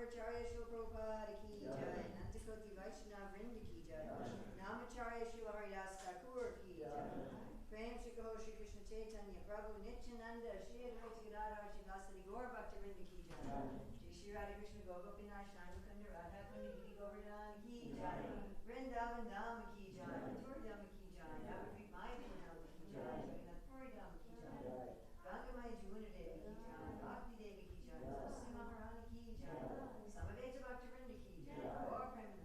Gauracharya Shri Prabhupada ki jai, Nantakoti Vaishnava Vrinda ki jai, Namacharya Shri Haridas Thakur ki jai, Prem Shri Kaho Shri Krishna Chaitanya Prabhu Nityananda Shri Advaita Gadadhar Shri Vasari Gaur Bhakta Vrinda ki jai, Shri Hare Krishna Gopinath Shri Radha Kundi Giri Govardhan ki jai, Vrindavan Dham ki jai, Mathura Dham ki jai, Navadvip Mayapur Dham ki jai, Jagannath Puri Dham ki jai, Gangamai Jamuna Devi ki jai, Bhakti Devi ki jai, Tulsi Maharani ki jai, Samaveta Bhaktivinoda ki jai, Gaur Premanande.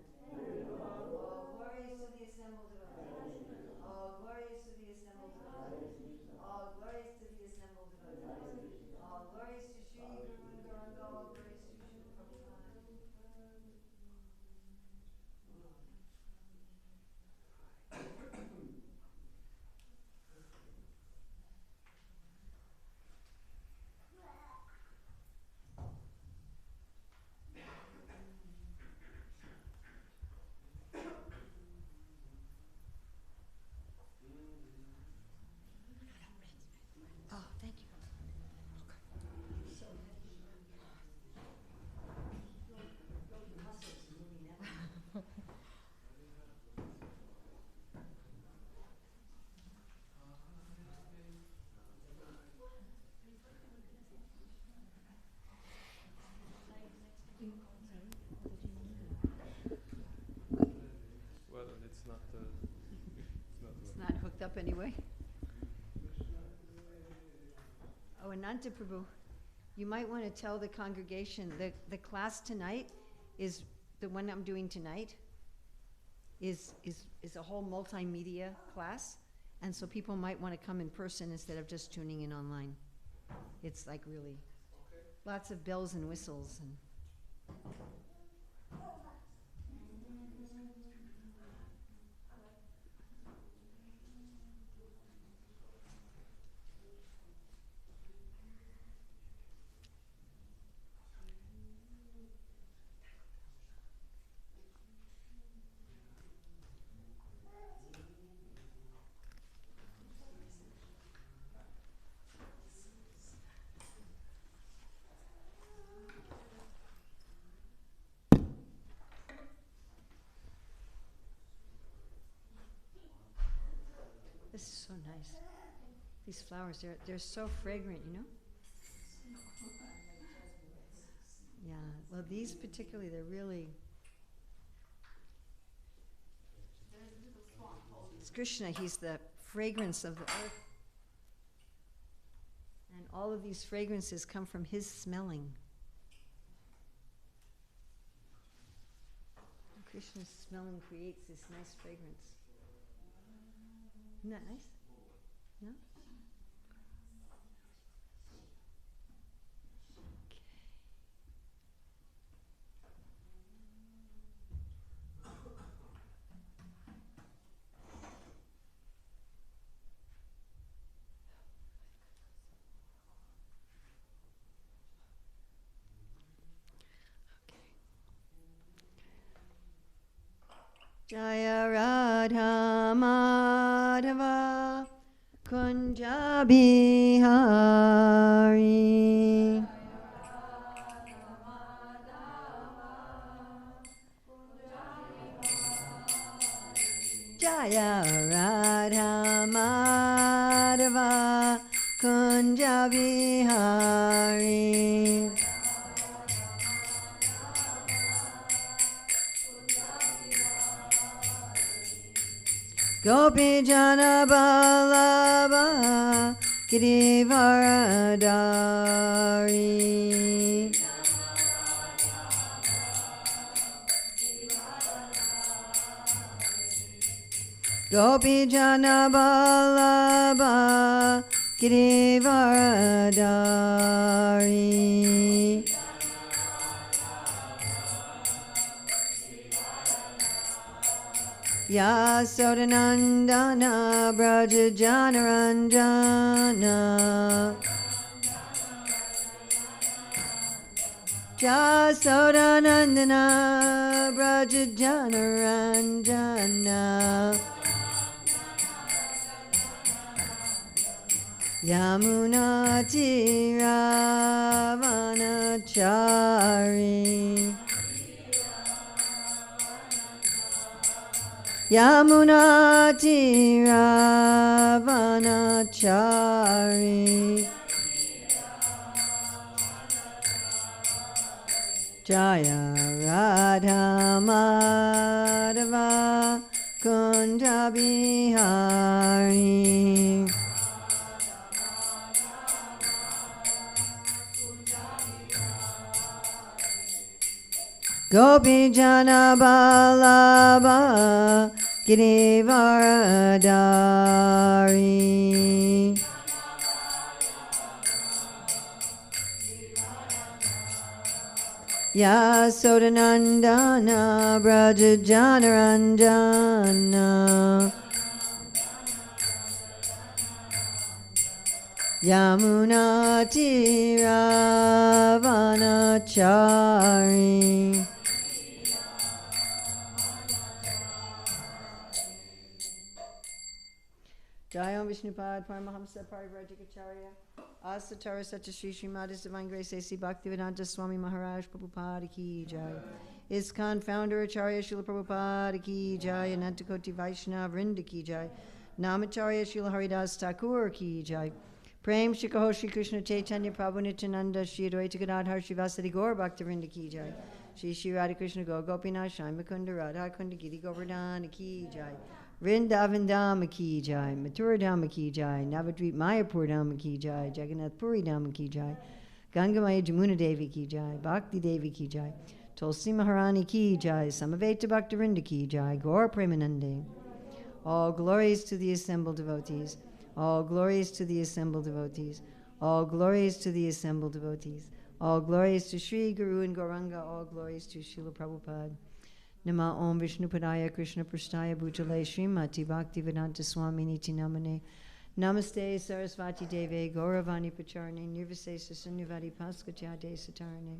All glorious to the assembled devotees. All glorious to the assembled devotees. All glorious to the assembled devotees. All glorious to Sri Guru and Gauranga. All glorious to Sri Prabhupada. Oh, thank you. So your muscles moving that way. Well, it's not. It's not hooked up anyway. Oh, Ananta Prabhu, you might want to tell the congregation that the class tonight is the one I'm doing tonight is a whole multimedia class, and so people might want to come in person instead of just tuning in online. It's like really lots of bells and whistles and. This is so nice. These flowers, they're so fragrant, you know? Yeah, well, these particularly, they're really. It's Krishna, he's the fragrance of the earth. And all of these fragrances come from his smelling. Krishna's smelling creates this nice fragrance. Isn't that nice? No? Jaya Radha Madhava Kunja Bihari Jaya Radha Madhava Kunja Bihari Gopi Jana Ballabha Girivaradari Gopi Jana Ballabha Girivaradari Yasodanandana Braja Janaranjana Yasodanandana Braja Janaranjana Yamuna Tiravanachari. Yamuna Tiravanachari. Jaya Radha Madhava Kunda Bihari. Gopi Jana Balaba Girivaradari. Yasodanandana Braja Janaranjana. Yamuna Tiravanachari. Jayam Vishnupad Paramahamsa Parivrajikacharya Asatara Satyashri Srimad Divine Grace A.C. Bhaktivedanta Swami Maharaj Prabhupada Ki Jai. ISKCON Founder Acharya Srila Prabhupada Ki Jai. Anantakoti Vaishnava Vrinda Ki Jai. Namacharya Srila Haridas Thakur Ki Jai. Prem Shikaho Shri Krishna Chaitanya Prabhu Nityananda Shri Advaita Gadadhar Srivasadi Gaur Bhakta Vrinda Ki Jai. Shri Shri Radha Krishna Go Gopinath Shai Mukunda Radha Kunda Giri Govardhana Ki Jai. Vrindavan Dhama Ki Jai, Mathura Dhama Ki Jai, Navadvip Mayapur Dhama Ki Jai, Jagannath Puri Dhama Ki Jai, Gangamaya Jamuna Devi Ki Jai, Bhakti Devi Ki Jai, Tulsi Maharani Ki Jai, Samaveta Bhaktarinda Ki Jai, Gaur Premanande. All glories to the assembled devotees, all glories to the assembled devotees, all glories to the assembled devotees, all glories to Sri Guru and Gauranga, all glories to Srila Prabhupada. Nama Om Vishnupadaya Krishna Prasthaya Bhutale Srimati Bhaktivedanta Swami Niti Namane. Namaste Sarasvati Deve Gauravani Pacharane Nirvisesa Sunyavadi Paskachade Satarane.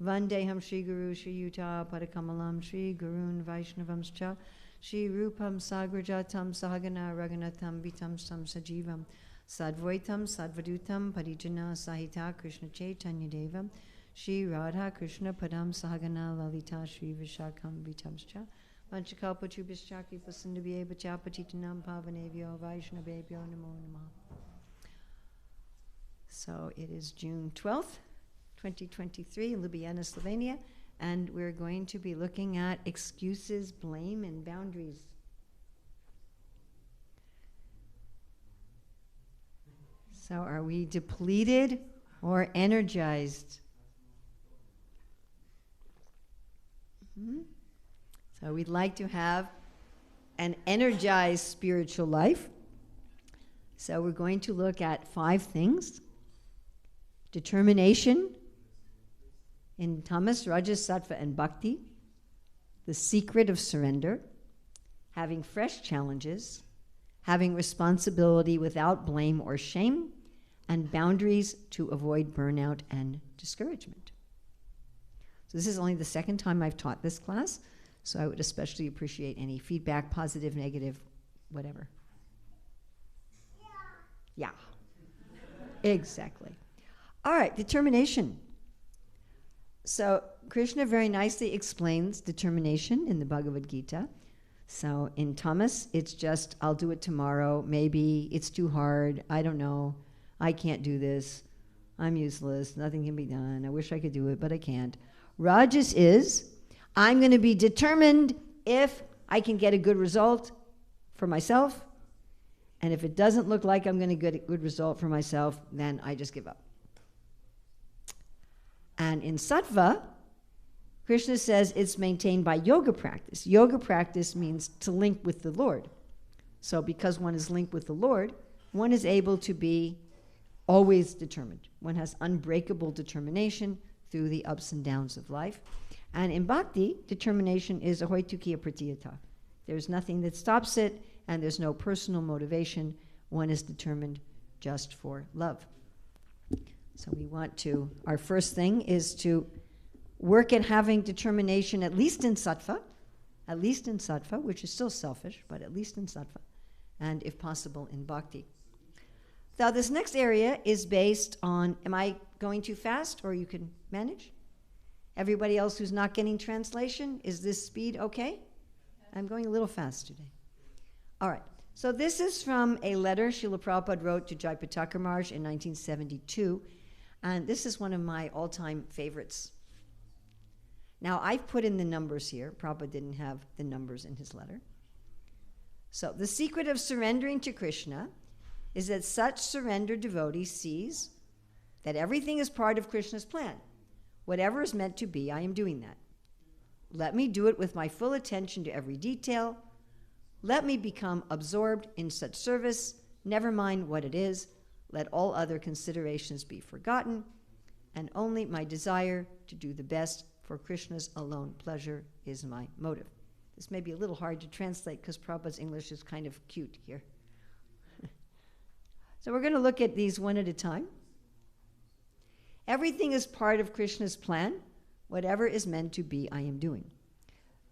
Vandeham Shri Guru Shri Yuta Padakamalam Shri Gurun Vaishnavamscha Shri Rupam Sagrajatam Sahagana Raghunatham Vitam Sam Sajivam Sadvaitam Sadvadutam Parijana Sahita Krishna Chaitanya Devam Shri Radha Krishna Padam Sahagana Lalita Shri Vishakam Vitamscha Vanchakalpachubhischa Kripasindabhye Bachapatitanam Pavanevyo Vaishnavebhyo Namo Namah. So it is June 12th, 2023 in Ljubljana, Slovenia, and we're going to be looking at excuses, blame, and boundaries. So are we depleted or energized? So we'd like to have an energized spiritual life. So we're going to look at 5 things. Determination in tamas, rajas, sattva, and bhakti. The secret of surrender. Having fresh challenges. Having responsibility without blame or shame. And boundaries to avoid burnout and discouragement. So this is only the second time I've taught this class, so I would especially appreciate any feedback, positive, negative, whatever. Yeah. Exactly. All right, determination. So Krishna very nicely explains determination in the Bhagavad Gita. So in tamas, it's just, I'll do it tomorrow, maybe, it's too hard, I don't know, I can't do this, I'm useless, nothing can be done, I wish I could do it, but I can't. Rajas is, I'm going to be determined if I can get a good result for myself, and if it doesn't look like I'm going to get a good result for myself, then I just give up. And in sattva, Krishna says it's maintained by yoga practice. Yoga practice means to link with the Lord. So because one is linked with the Lord, one is able to be always determined. One has unbreakable determination through the ups and downs of life. And in bhakti, determination is ahoitukiya pratiyata. There's nothing that stops it, and there's no personal motivation. One is determined just for love. So we want to, our first thing is to work at having determination, at least in sattva, which is still selfish, but at least in sattva, and if possible in bhakti. Now, this next area is based on, am I going too fast or you can manage? Everybody else who's not getting translation, is this speed okay? I'm going a little fast today. All right. So this is from a letter Srila Prabhupada wrote to Jayapataka Maharaj in 1972. And this is one of my all-time favorites. Now, I've put in the numbers here. Prabhupada didn't have the numbers in his letter. So the secret of surrendering to Krishna is that such surrendered devotee sees that everything is part of Krishna's plan. Whatever is meant to be, I am doing that. Let me do it with my full attention to every detail. Let me become absorbed in such service, never mind what it is. Let all other considerations be forgotten, and only my desire to do the best for Krishna's alone pleasure is my motive. This may be a little hard to translate because Prabhupada's English is kind of cute here. So we're going to look at these one at a time. Everything is part of Krishna's plan. Whatever is meant to be, I am doing.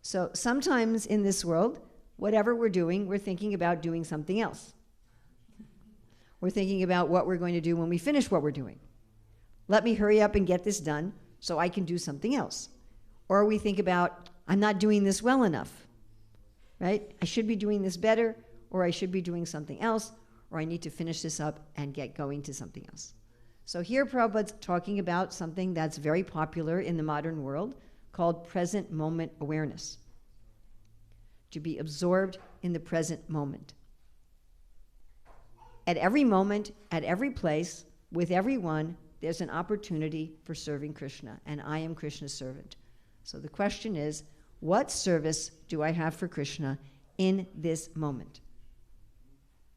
So sometimes in this world, whatever we're doing, we're thinking about doing something else. We're thinking about what we're going to do when we finish what we're doing. Let me hurry up and get this done so I can do something else. Or we think about, I'm not doing this well enough, right? I should be doing this better, or I should be doing something else, or I need to finish this up and get going to something else. So here Prabhupada's talking about something that's very popular in the modern world called present moment awareness. To be absorbed in the present moment. At every moment, at every place, with everyone, there's an opportunity for serving Krishna, and I am Krishna's servant. So the question is, what service do I have for Krishna in this moment?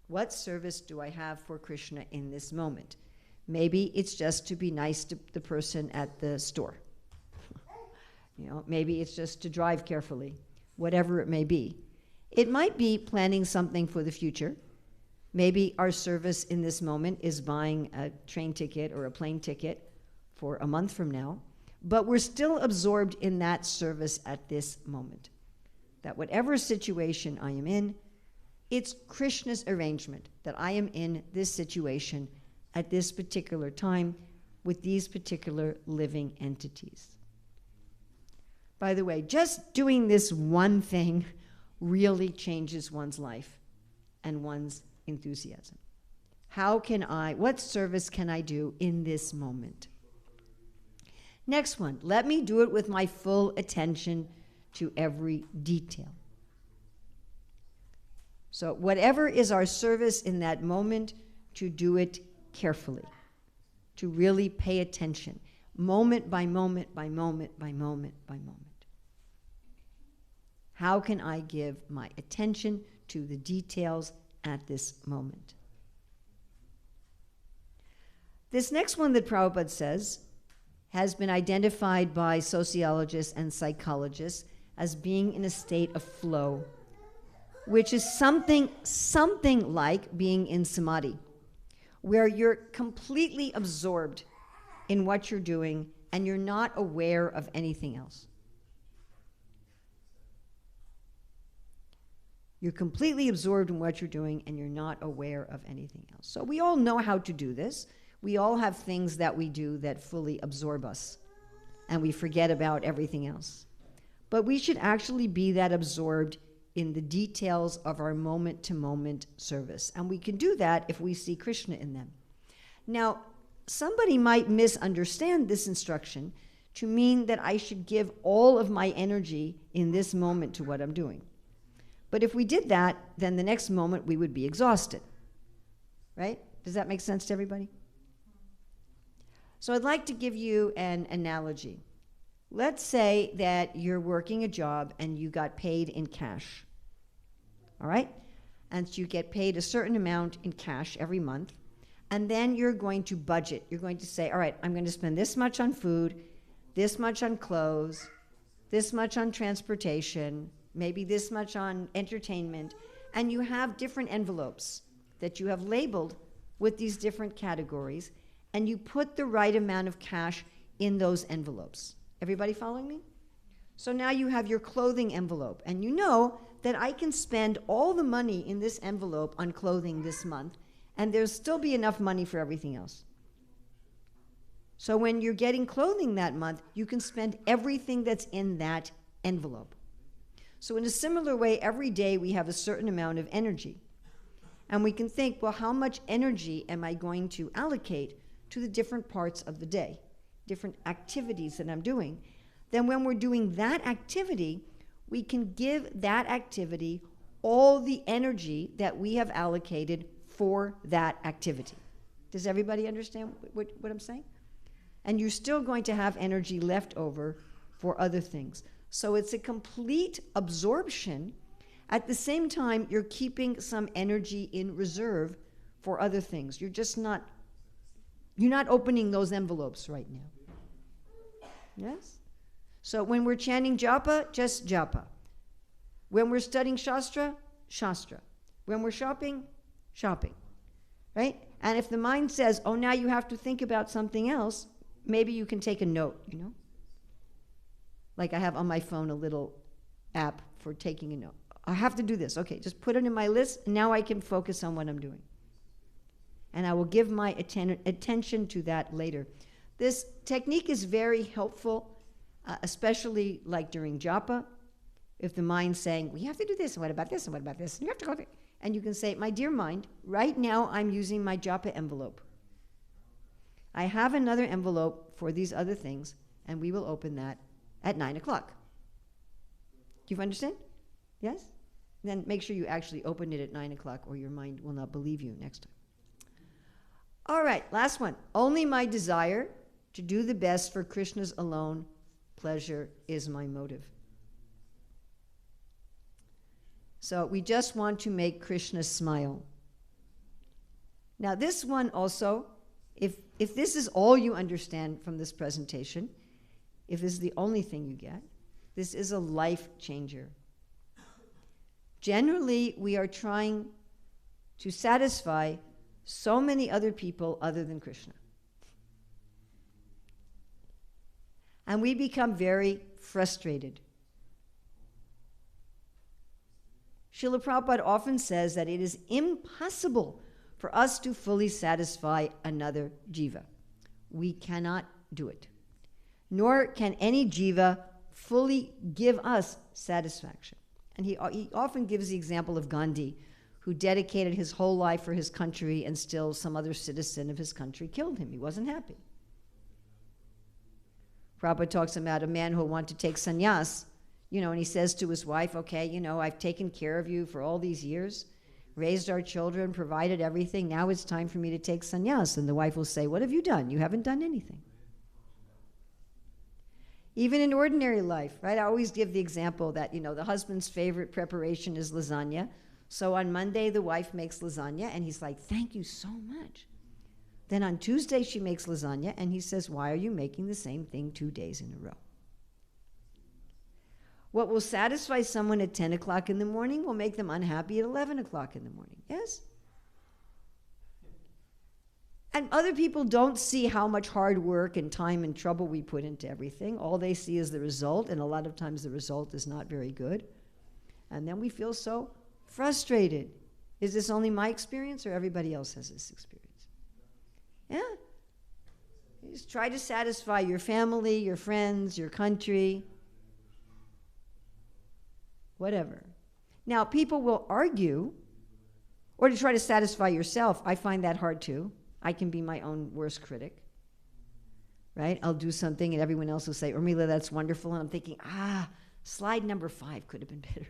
What service do I have for Krishna in this moment? Maybe it's just to be nice to the person at the store. Maybe it's just to drive carefully, whatever it may be. It might be planning something for the future. Maybe our service in this moment is buying a train ticket or a plane ticket for a month from now, but we're still absorbed in that service at this moment. That whatever situation I am in, it's Krishna's arrangement that I am in this situation at this particular time with these particular living entities. By the way, just doing this one thing really changes one's life and one's enthusiasm. What service can I do in this moment? Next one, let me do it with my full attention to every detail. So whatever is our service in that moment, to do it carefully, to really pay attention, moment by moment by moment by moment by moment. How can I give my attention to the details at this moment? This next one that Prabhupada says has been identified by sociologists and psychologists as being in a state of flow, which is something like being in samadhi, where you're completely absorbed in what you're doing and you're not aware of anything else. You're completely absorbed in what you're doing and you're not aware of anything else. So we all know how to do this. We all have things that we do that fully absorb us and we forget about everything else. But we should actually be that absorbed in the details of our moment-to-moment service. And we can do that if we see Krishna in them. Now, somebody might misunderstand this instruction to mean that I should give all of my energy in this moment to what I'm doing. But if we did that, then the next moment we would be exhausted, right? Does that make sense to everybody? So I'd like to give you an analogy. Let's say that you're working a job and you got paid in cash, all right? And so you get paid a certain amount in cash every month, and then you're going to budget. You're going to say, all right, I'm going to spend this much on food, this much on clothes, this much on transportation, maybe this much on entertainment, and you have different envelopes that you have labeled with these different categories, and you put the right amount of cash in those envelopes. Everybody following me? So now you have your clothing envelope, and you know that I can spend all the money in this envelope on clothing this month, and there'll still be enough money for everything else. So when you're getting clothing that month, you can spend everything that's in that envelope. So in a similar way, every day we have a certain amount of energy. And we can think, well, how much energy am I going to allocate to the different parts of the day, different activities that I'm doing? Then when we're doing that activity, we can give that activity all the energy that we have allocated for that activity. Does everybody understand what I'm saying? And you're still going to have energy left over for other things. So it's a complete absorption. At the same time, you're keeping some energy in reserve for other things. You're not opening those envelopes right now. Yes? So when we're chanting japa, just japa. When we're studying shastra, shastra. When we're shopping, shopping. Right? And if the mind says, oh, now you have to think about something else, maybe you can take a note, Like I have on my phone a little app for taking a note. I have to do this. Okay, just put it in my list. And now I can focus on what I'm doing. And I will give my attention to that later. This technique is very helpful, especially like during japa. If the mind's saying, well, you have to do this, and what about this, and what about this? And you have to go there. And you can say, my dear mind, right now I'm using my japa envelope. I have another envelope for these other things, and we will open that at 9 o'clock. Do you understand? Yes? Then make sure you actually open it at 9 o'clock, or your mind will not believe you next time. All right, last one. Only my desire to do the best for Krishna's alone pleasure is my motive. So we just want to make Krishna smile. Now this one also, if this is all you understand from this presentation, if this is the only thing you get, this is a life changer. Generally, we are trying to satisfy so many other people other than Krishna. And we become very frustrated. Srila Prabhupada often says that it is impossible for us to fully satisfy another jiva. We cannot do it. Nor can any jiva fully give us satisfaction. And he often gives the example of Gandhi, who dedicated his whole life for his country, and still some other citizen of his country killed him. He wasn't happy. Prabhupada talks about a man who wanted to take sannyas, and he says to his wife, okay, I've taken care of you for all these years, raised our children, provided everything. Now it's time for me to take sannyas. And the wife will say, what have you done? You haven't done anything. Even in ordinary life, right? I always give the example that, the husband's favorite preparation is lasagna. So on Monday, the wife makes lasagna, and he's like, thank you so much. Then on Tuesday, she makes lasagna, and he says, why are you making the same thing 2 days in a row? What will satisfy someone at 10 o'clock in the morning will make them unhappy at 11 o'clock in the morning. Yes? And other people don't see how much hard work and time and trouble we put into everything. All they see is the result, and a lot of times the result is not very good. And then we feel so frustrated. Is this only my experience, or everybody else has this experience? Yeah. You just try to satisfy your family, your friends, your country, whatever. Now, people will argue, or to try to satisfy yourself. I find that hard too. I can be my own worst critic, right? I'll do something and everyone else will say, Urmila, that's wonderful. And I'm thinking, slide number 5 could have been better.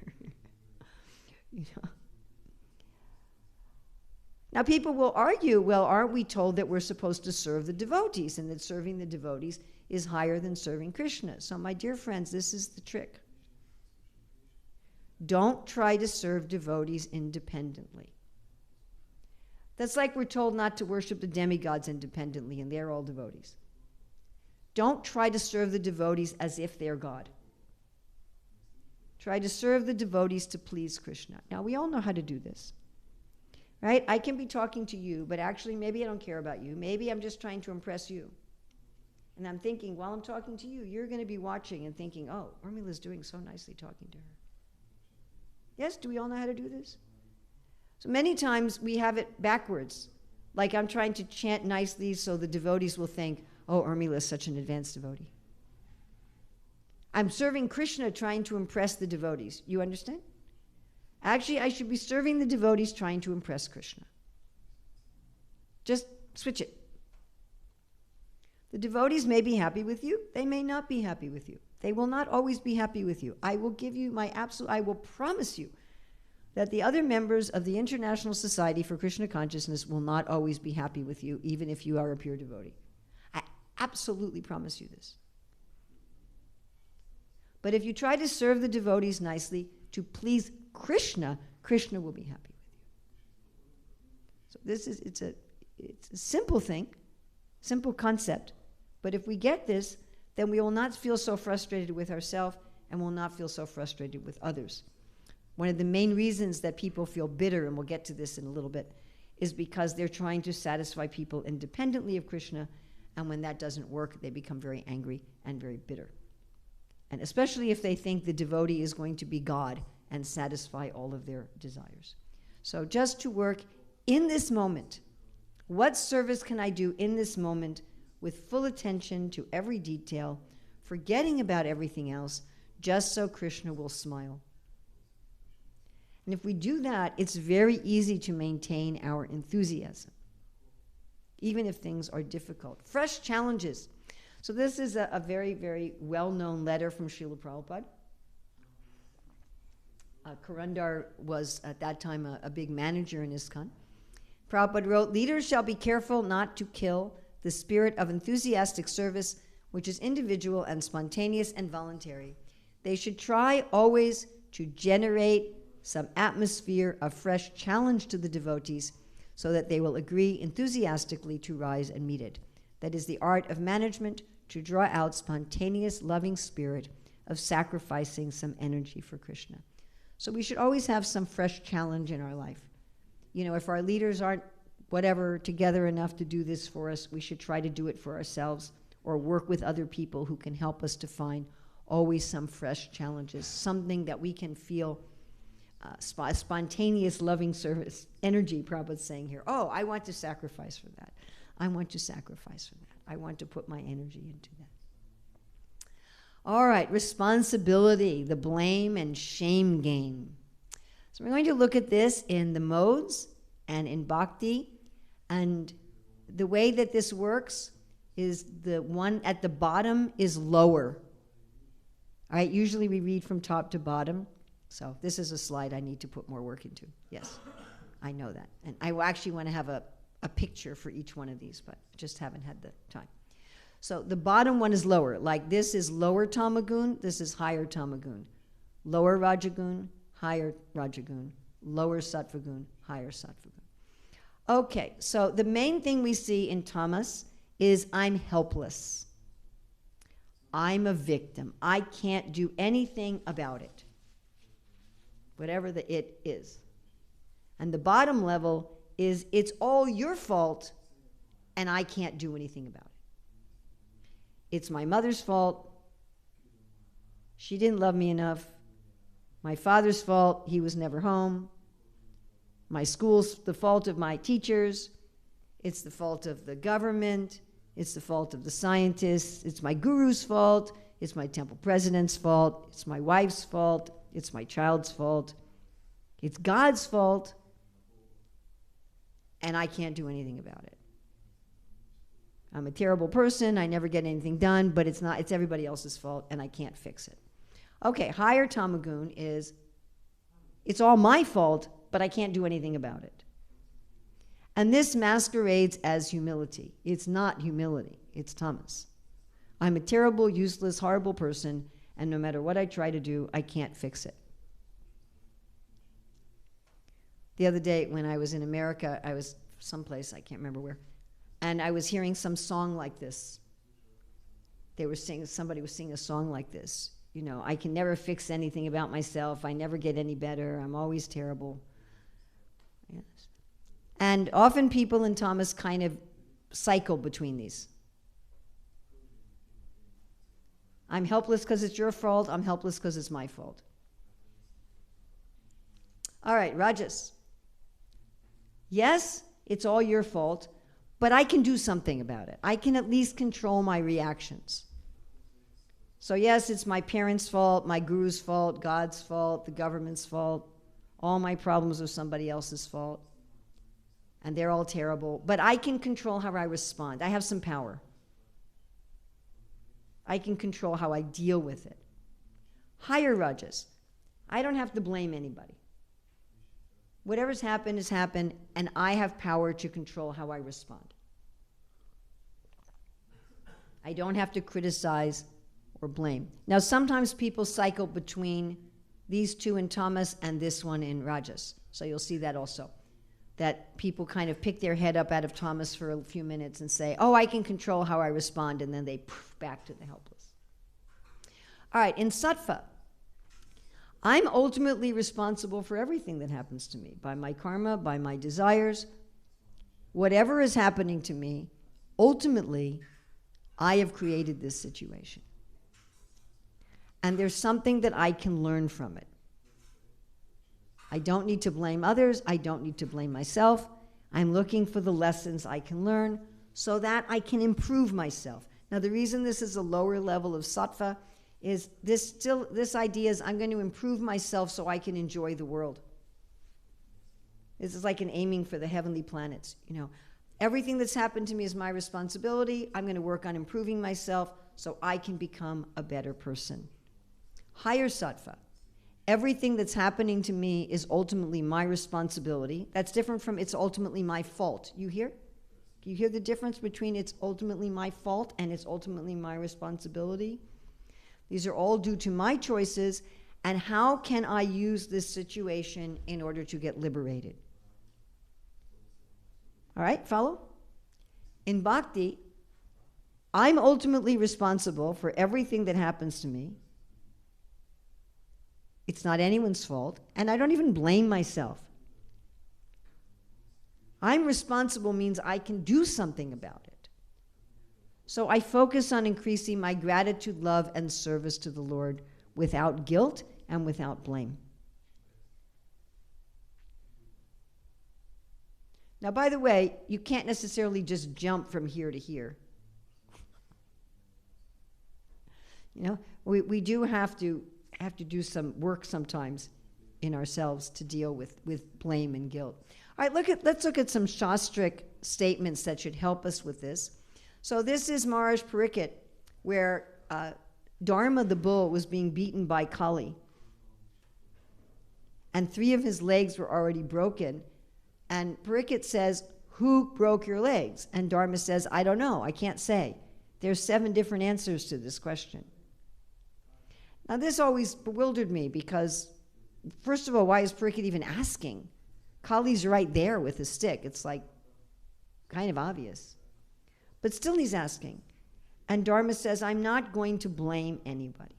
Now people will argue, well, aren't we told that we're supposed to serve the devotees, and that serving the devotees is higher than serving Krishna? So my dear friends, this is the trick. Don't try to serve devotees independently. That's like we're told not to worship the demigods independently, and they're all devotees. Don't try to serve the devotees as if they're God. Try to serve the devotees to please Krishna. Now, we all know how to do this, right? I can be talking to you, but actually maybe I don't care about you. Maybe I'm just trying to impress you. And I'm thinking, while I'm talking to you, you're going to be watching and thinking, oh, Urmila's doing so nicely talking to her. Yes, do we all know how to do this? So many times we have it backwards. Like I'm trying to chant nicely so the devotees will think, oh, Urmila is such an advanced devotee. I'm serving Krishna trying to impress the devotees. You understand? Actually, I should be serving the devotees trying to impress Krishna. Just switch it. The devotees may be happy with you. They may not be happy with you. They will not always be happy with you. I will give you my absolute, I will promise you that the other members of the International Society for Krishna Consciousness will not always be happy with you, even if you are a pure devotee. I absolutely promise you this. But if you try to serve the devotees nicely to please Krishna, Krishna will be happy with you. So it's a simple thing, simple concept. But if we get this, then we will not feel so frustrated with ourselves and will not feel so frustrated with others. One of the main reasons that people feel bitter, and we'll get to this in a little bit, is because they're trying to satisfy people independently of Krishna, and when that doesn't work, they become very angry and very bitter. And especially if they think the devotee is going to be God and satisfy all of their desires. So just to work in this moment, what service can I do in this moment with full attention to every detail, forgetting about everything else, just so Krishna will smile? And if we do that, it's very easy to maintain our enthusiasm, even if things are difficult. Fresh challenges. So this is a very, very well-known letter from Srila Prabhupada. Karandar was, at that time, a big manager in ISKCON. Prabhupada wrote, "Leaders shall be careful not to kill the spirit of enthusiastic service, which is individual and spontaneous and voluntary. They should try always to generate some atmosphere of fresh challenge to the devotees so that they will agree enthusiastically to rise and meet it. That is the art of management, to draw out spontaneous loving spirit of sacrificing some energy for Krishna." So we should always have some fresh challenge in our life. You know, if our leaders aren't whatever together enough to do this for us, we should try to do it for ourselves or work with other people who can help us to find always some fresh challenges, something that we can feel spontaneous loving service energy. Prabhupada's saying here, oh, I want to sacrifice for that. I want to sacrifice for that. I want to put my energy into that. All right, responsibility, the blame and shame game. So we're going to look at this in the modes and in bhakti. And the way that this works is the one at the bottom is lower. All right, usually we read from top to bottom. So this is a slide I need to put more work into. Yes, I know that. And I actually want to have a picture for each one of these, but I just haven't had the time. So the bottom one is lower. Like this is lower tamagun, this is higher tamagun. Lower rajagun, higher rajagun. Lower sattvagun, higher sattvagun. Okay, so the main thing we see in tamas is I'm helpless. I'm a victim. I can't do anything about it. Whatever the it is. And the bottom level is it's all your fault and I can't do anything about it. It's my mother's fault. She didn't love me enough. My father's fault. He was never home. My school's the fault of my teachers. It's the fault of the government. It's the fault of the scientists. It's my guru's fault. It's my temple president's fault. It's my wife's fault. It's my child's fault. It's God's fault. And I can't do anything about it. I'm a terrible person. I never get anything done, but it's everybody else's fault and I can't fix it. Okay, higher tamagun is it's all my fault, but I can't do anything about it. And this masquerades as humility. It's not humility, it's tamas. I'm a terrible, useless, horrible person, and no matter what I try to do, I can't fix it. The other day when I was in America, I was someplace, I can't remember where, and I was hearing some song like this. Somebody was singing a song like this. You know, I can never fix anything about myself. I never get any better. I'm always terrible. Yes. And often people in tamas kind of cycle between these. I'm helpless because it's your fault. I'm helpless because it's my fault. All right, Rajas. Yes, it's all your fault, but I can do something about it. I can at least control my reactions. So yes, it's my parents' fault, my guru's fault, God's fault, the government's fault. All my problems are somebody else's fault. And they're all terrible. But I can control how I respond. I have some power. I can control how I deal with it. Higher rajas, I don't have to blame anybody. Whatever's happened has happened, and I have power to control how I respond. I don't have to criticize or blame. Now, sometimes people cycle between these two in tamas and this one in rajas. So you'll see that also. That people kind of pick their head up out of tamas for a few minutes and say, oh, I can control how I respond, and then they poof back to the helpless. All right, in sattva, I'm ultimately responsible for everything that happens to me, by my karma, by my desires. Whatever is happening to me, ultimately, I have created this situation. And there's something that I can learn from it. I don't need to blame others. I don't need to blame myself. I'm looking for the lessons I can learn so that I can improve myself. Now, the reason this is a lower level of sattva is this idea is I'm going to improve myself so I can enjoy the world. This is like an aiming for the heavenly planets. You know, everything that's happened to me is my responsibility. I'm going to work on improving myself so I can become a better person. Higher sattva. Everything that's happening to me is ultimately my responsibility. That's different from it's ultimately my fault. You hear? You hear the difference between it's ultimately my fault and it's ultimately my responsibility? These are all due to my choices, and how can I use this situation in order to get liberated? All right, follow? In bhakti, I'm ultimately responsible for everything that happens to me. It's not anyone's fault, and I don't even blame myself. I'm responsible means I can do something about it. So I focus on increasing my gratitude, love, and service to the Lord without guilt and without blame. Now, by the way, you can't necessarily just jump from here to here. You know, we do have to do some work sometimes in ourselves to deal with blame and guilt. All right, let's look at some shastric statements that should help us with this. So this is Maharaj Pariksit, where Dharma the bull was being beaten by Kali. And 3 of his legs were already broken. And Pariksit says, who broke your legs? And Dharma says, I don't know, I can't say. There's 7 different answers to this question. Now this always bewildered me because, first of all, why is Pariksit even asking? Kali's right there with a stick. It's like kind of obvious. But still he's asking. And Dharma says, I'm not going to blame anybody.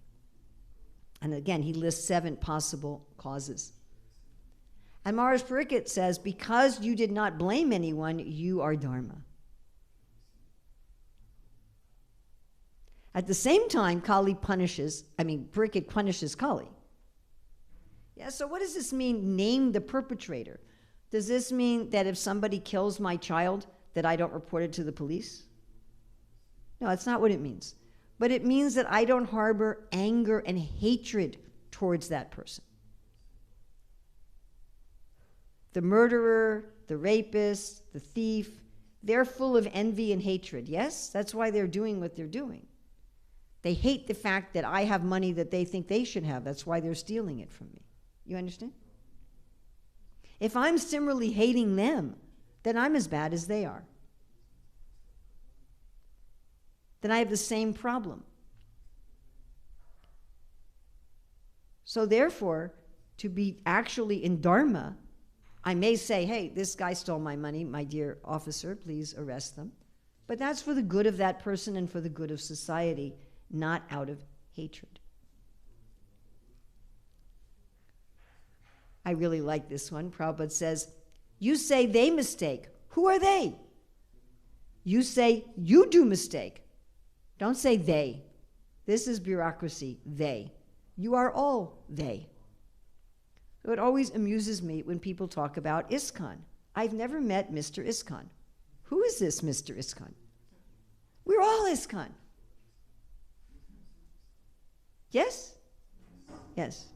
And again, he lists 7 possible causes. And Maharaj Pariksit says, because you did not blame anyone, you are Dharma. At the same time, Pariksit punishes Kali. Yeah, so what does this mean, name the perpetrator? Does this mean that if somebody kills my child, that I don't report it to the police? No, that's not what it means. But it means that I don't harbor anger and hatred towards that person. The murderer, the rapist, the thief, they're full of envy and hatred. Yes, that's why they're doing what they're doing. They hate the fact that I have money that they think they should have. That's why they're stealing it from me. You understand? If I'm similarly hating them, then I'm as bad as they are. Then I have the same problem. So therefore, to be actually in Dharma, I may say, hey, this guy stole my money, my dear officer, please arrest them. But that's for the good of that person and for the good of society, not out of hatred. I really like this one. Prabhupada says, you say they mistake. Who are they? You say you do mistake. Don't say they. This is bureaucracy, they. You are all they. So it always amuses me when people talk about ISKCON. I've never met Mr. ISKCON. Who is this Mr. ISKCON? We're all ISKCON. Yes? Yes.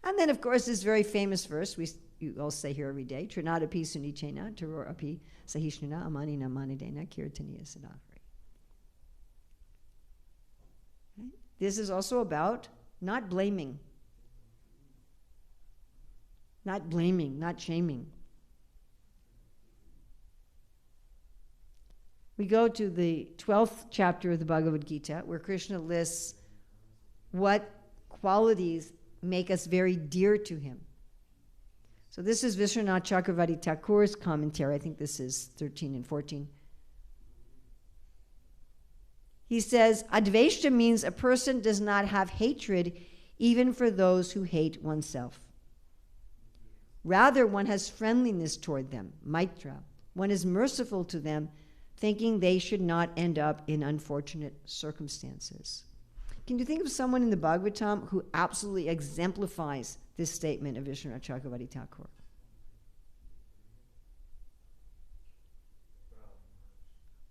And then, of course, this very famous verse you all say here every day, Trinadapi sunichena, Tarorapi sahishnuna, amanina manidena, kirtaniya sadafri. This is also about not blaming. Not blaming, not shaming. We go to the 12th chapter of the Bhagavad Gita, where Krishna lists what qualities make us very dear to him. So this is Vishwanath Chakravarti Thakur's commentary. I think this is 13 and 14. He says, Advaita means a person does not have hatred even for those who hate oneself. Rather, one has friendliness toward them, maitra. One is merciful to them, thinking they should not end up in unfortunate circumstances. Can you think of someone in the Bhagavatam who absolutely exemplifies this statement of Vishwanath Chakravarti Thakur?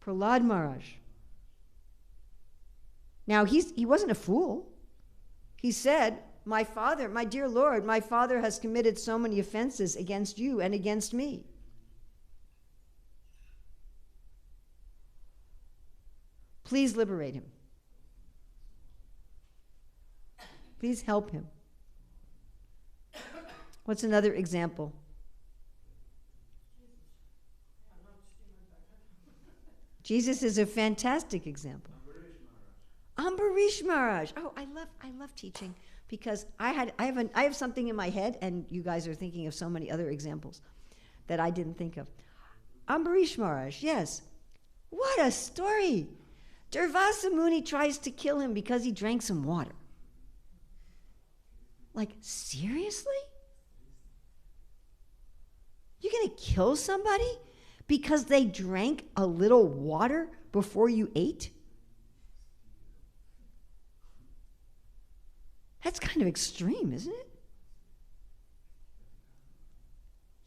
Prahlad Maharaj. Now, he wasn't a fool. He said, my father, my dear Lord, my father has committed so many offenses against you and against me. Please liberate him. Please help him. What's another example? Jesus is a fantastic example. Ambarish Maharaj. Oh, I love teaching because I have something in my head, and you guys are thinking of so many other examples that I didn't think of. Ambarish Maharaj, yes. What a story! Durvasa Muni tries to kill him because he drank some water. Like, seriously? You're going to kill somebody because they drank a little water before you ate? That's kind of extreme, isn't it?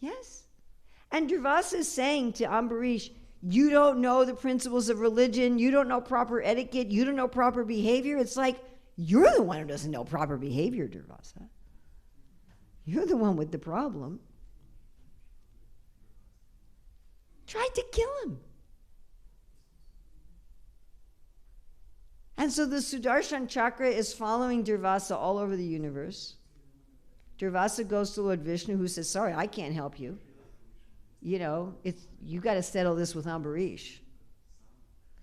Yes? And Durvasa is saying to Ambarish, you don't know the principles of religion, you don't know proper etiquette, you don't know proper behavior. It's like, you're the one who doesn't know proper behavior, Durvasa. You're the one with the problem. Tried to kill him. And so the Sudarshan Chakra is following Durvasa all over the universe. Durvasa goes to Lord Vishnu, who says, sorry, I can't help you. You know, you got to settle this with Ambarish.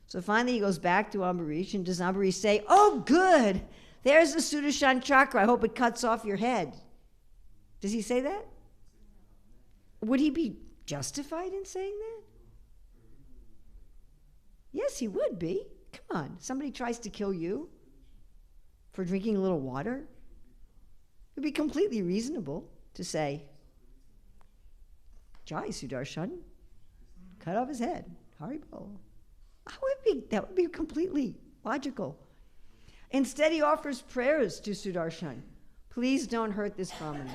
So finally he goes back to Ambarish, and does Ambarish say, oh, good, there's the Sudarshan Chakra, I hope it cuts off your head. Does he say that? Would he be justified in saying that? Yes, he would be. Come on, somebody tries to kill you for drinking a little water. It would be completely reasonable to say, Jai Sudarshan, cut off his head. Haribo. That would be completely logical. Instead, he offers prayers to Sudarshan. Please don't hurt this brahmana.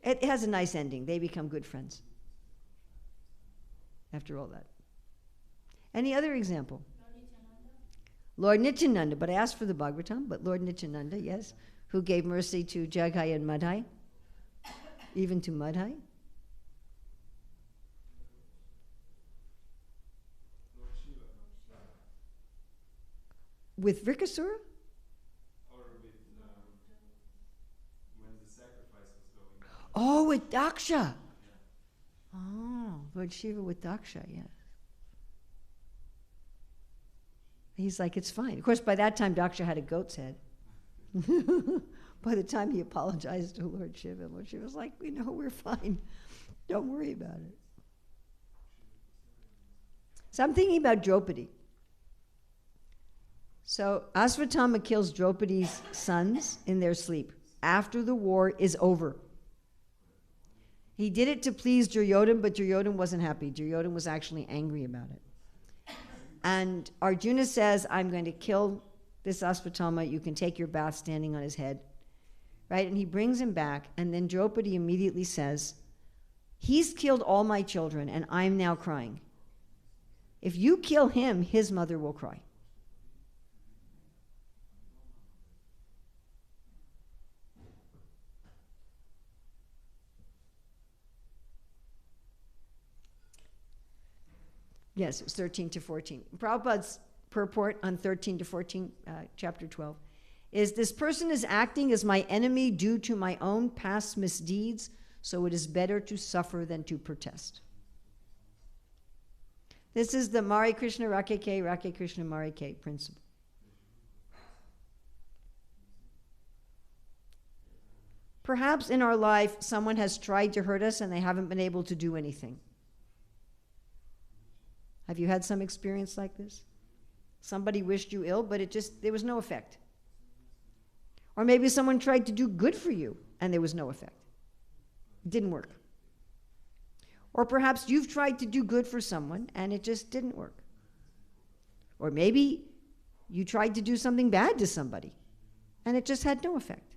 It has a nice ending. They become good friends after all that. Any other example? Lord Nityananda, but I asked for the Bhagavatam, but Lord Nityananda, yes, who gave mercy to Jagai and Madhai, even to Madhai. With Vrikasura? Or with when the sacrifice was going on. Oh, with Daksha. Oh, Lord Shiva with Daksha, yes. He's like, it's fine. Of course, by that time, Daksha had a goat's head. By the time he apologized to Lord Shiva was like, we're fine. Don't worry about it. So I'm thinking about Draupadi. So Asvatthama kills Draupadi's sons in their sleep after the war is over. He did it to please Duryodhana, but Duryodhana wasn't happy. Duryodhana was actually angry about it. And Arjuna says, I'm going to kill this Asvatthama. You can take your bath standing on his head. right? And he brings him back, and then Draupadi immediately says, he's killed all my children, and I'm now crying. If you kill him, his mother will cry. Yes, it was 13 to 14. Prabhupada's purport on 13 to 14, chapter 12, is this person is acting as my enemy due to my own past misdeeds, so it is better to suffer than to protest. This is the Hare Krishna Rakeke, Rake Krishna Marike principle. Perhaps in our life, someone has tried to hurt us and they haven't been able to do anything. Have you had some experience like this? Somebody wished you ill, but there was no effect. Or maybe someone tried to do good for you and there was no effect. It didn't work. Or perhaps you've tried to do good for someone and it just didn't work. Or maybe you tried to do something bad to somebody and it just had no effect.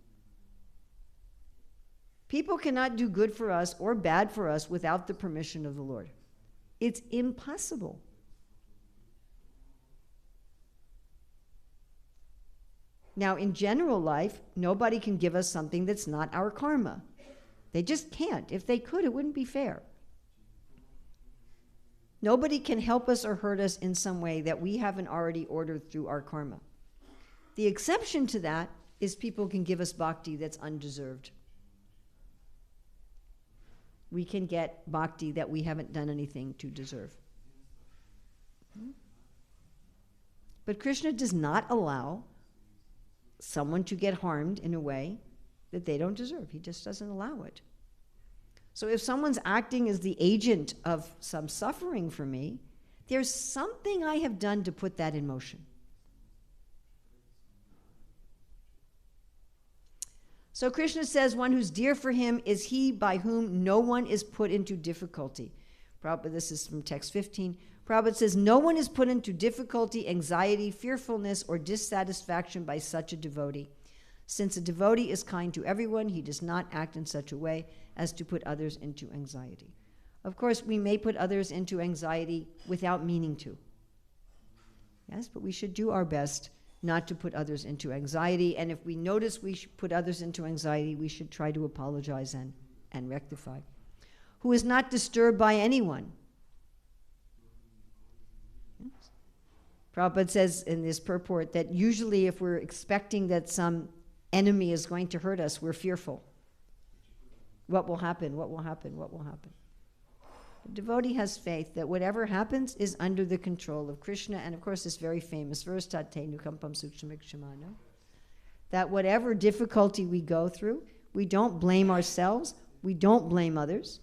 People cannot do good for us or bad for us without the permission of the Lord. It's impossible. Now, in general life, nobody can give us something that's not our karma. They just can't. If they could, it wouldn't be fair. Nobody can help us or hurt us in some way that we haven't already ordered through our karma. The exception to that is people can give us bhakti that's undeserved. We can get bhakti that we haven't done anything to deserve. But Krishna does not allow someone to get harmed in a way that they don't deserve. He just doesn't allow it. So if someone's acting as the agent of some suffering for me, there's something I have done to put that in motion. So Krishna says, one who's dear for him is he by whom no one is put into difficulty. Prabhupada, this is from text 15. Prabhupada says, no one is put into difficulty, anxiety, fearfulness, or dissatisfaction by such a devotee. Since a devotee is kind to everyone, he does not act in such a way as to put others into anxiety. Of course, we may put others into anxiety without meaning to. Yes, but we should do our best not to put others into anxiety. And if we notice we should put others into anxiety, we should try to apologize and rectify. Who is not disturbed by anyone. Yes. Prabhupada says in this purport that usually if we're expecting that some enemy is going to hurt us, we're fearful. What will happen? What will happen? What will happen? The devotee has faith that whatever happens is under the control of Krishna, and of course this very famous verse, Tate nukampam sukshamikshamano, that whatever difficulty we go through, we don't blame ourselves, we don't blame others,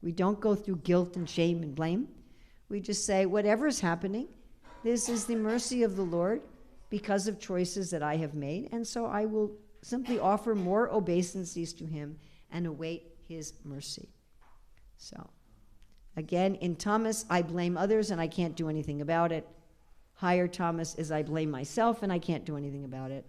we don't go through guilt and shame and blame. We just say, whatever is happening, this is the mercy of the Lord because of choices that I have made, and so I will simply offer more obeisances to him and await his mercy. So, again, in tamas, I blame others and I can't do anything about it. Higher tamas is I blame myself and I can't do anything about it.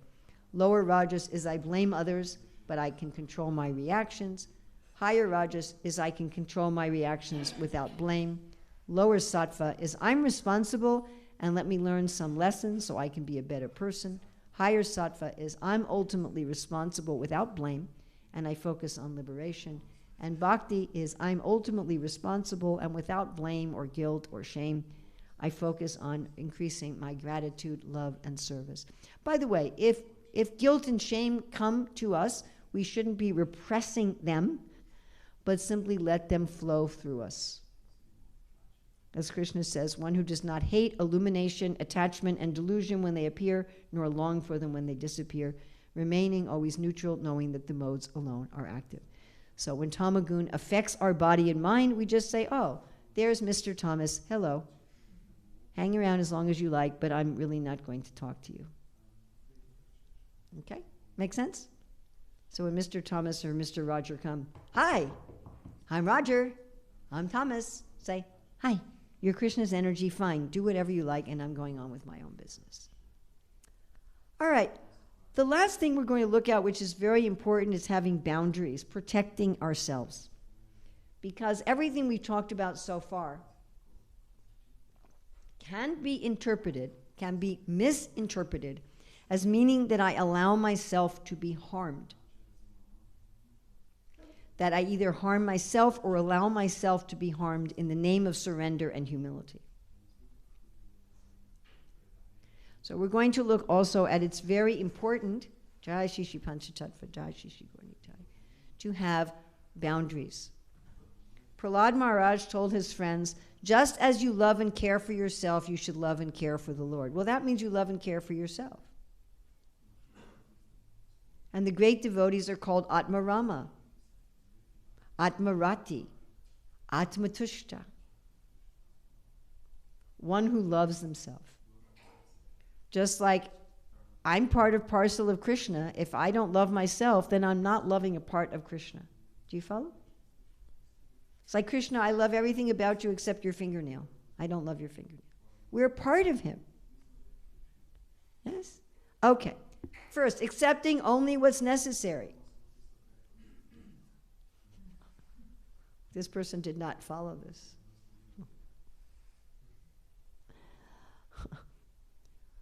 Lower rajas is I blame others, but I can control my reactions. Higher rajas is I can control my reactions without blame. Lower sattva is I'm responsible and let me learn some lessons so I can be a better person. Higher sattva is I'm ultimately responsible without blame and I focus on liberation. And bhakti is I'm ultimately responsible and without blame or guilt or shame, I focus on increasing my gratitude, love, and service. By the way, if guilt and shame come to us, we shouldn't be repressing them, but simply let them flow through us. As Krishna says, one who does not hate illumination, attachment, and delusion when they appear, nor long for them when they disappear, remaining always neutral, knowing that the modes alone are active. So when tamagun affects our body and mind, we just say, oh, there's Mr. Thomas, hello. Hang around as long as you like, but I'm really not going to talk to you. Okay? Make sense? So when Mr. Thomas or Mr. Roger come, hi, I'm Roger, I'm Thomas. Say, hi, you're Krishna's energy, fine, do whatever you like, and I'm going on with my own business. All right. The last thing we're going to look at, which is very important, is having boundaries, protecting ourselves. Because everything we've talked about so far can be misinterpreted as meaning that I allow myself to be harmed. That I either harm myself or allow myself to be harmed in the name of surrender and humility. So we're going to look also at, it's very important, Jai Shishi Panchatattva, Jai Shishi Gaurnitai, to have boundaries. Prahlad Maharaj told his friends, just as you love and care for yourself, you should love and care for the Lord. Well, that means you love and care for yourself. And the great devotees are called Atma-rama, Atma-rati, Atma-tushta, one who loves themselves. Just like I'm part of parcel of Krishna, if I don't love myself, then I'm not loving a part of Krishna. Do you follow? It's like, Krishna, I love everything about you except your fingernail. I don't love your fingernail. We're a part of him. Yes? Okay. First, accepting only what's necessary. This person did not follow this.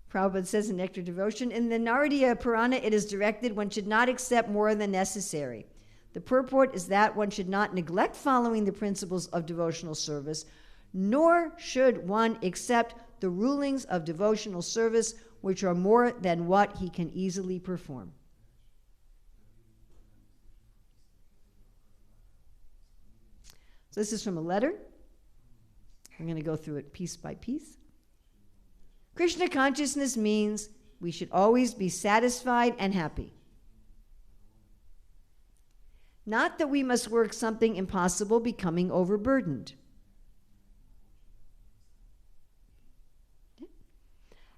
Prabhupada says in Nectar Devotion, in the Naradiya Purana it is directed one should not accept more than necessary. The purport is that one should not neglect following the principles of devotional service, nor should one accept the rulings of devotional service which are more than what he can easily perform. So this is from a letter. We're going to go through it piece by piece. Krishna consciousness means we should always be satisfied and happy. Not that we must work something impossible, becoming overburdened.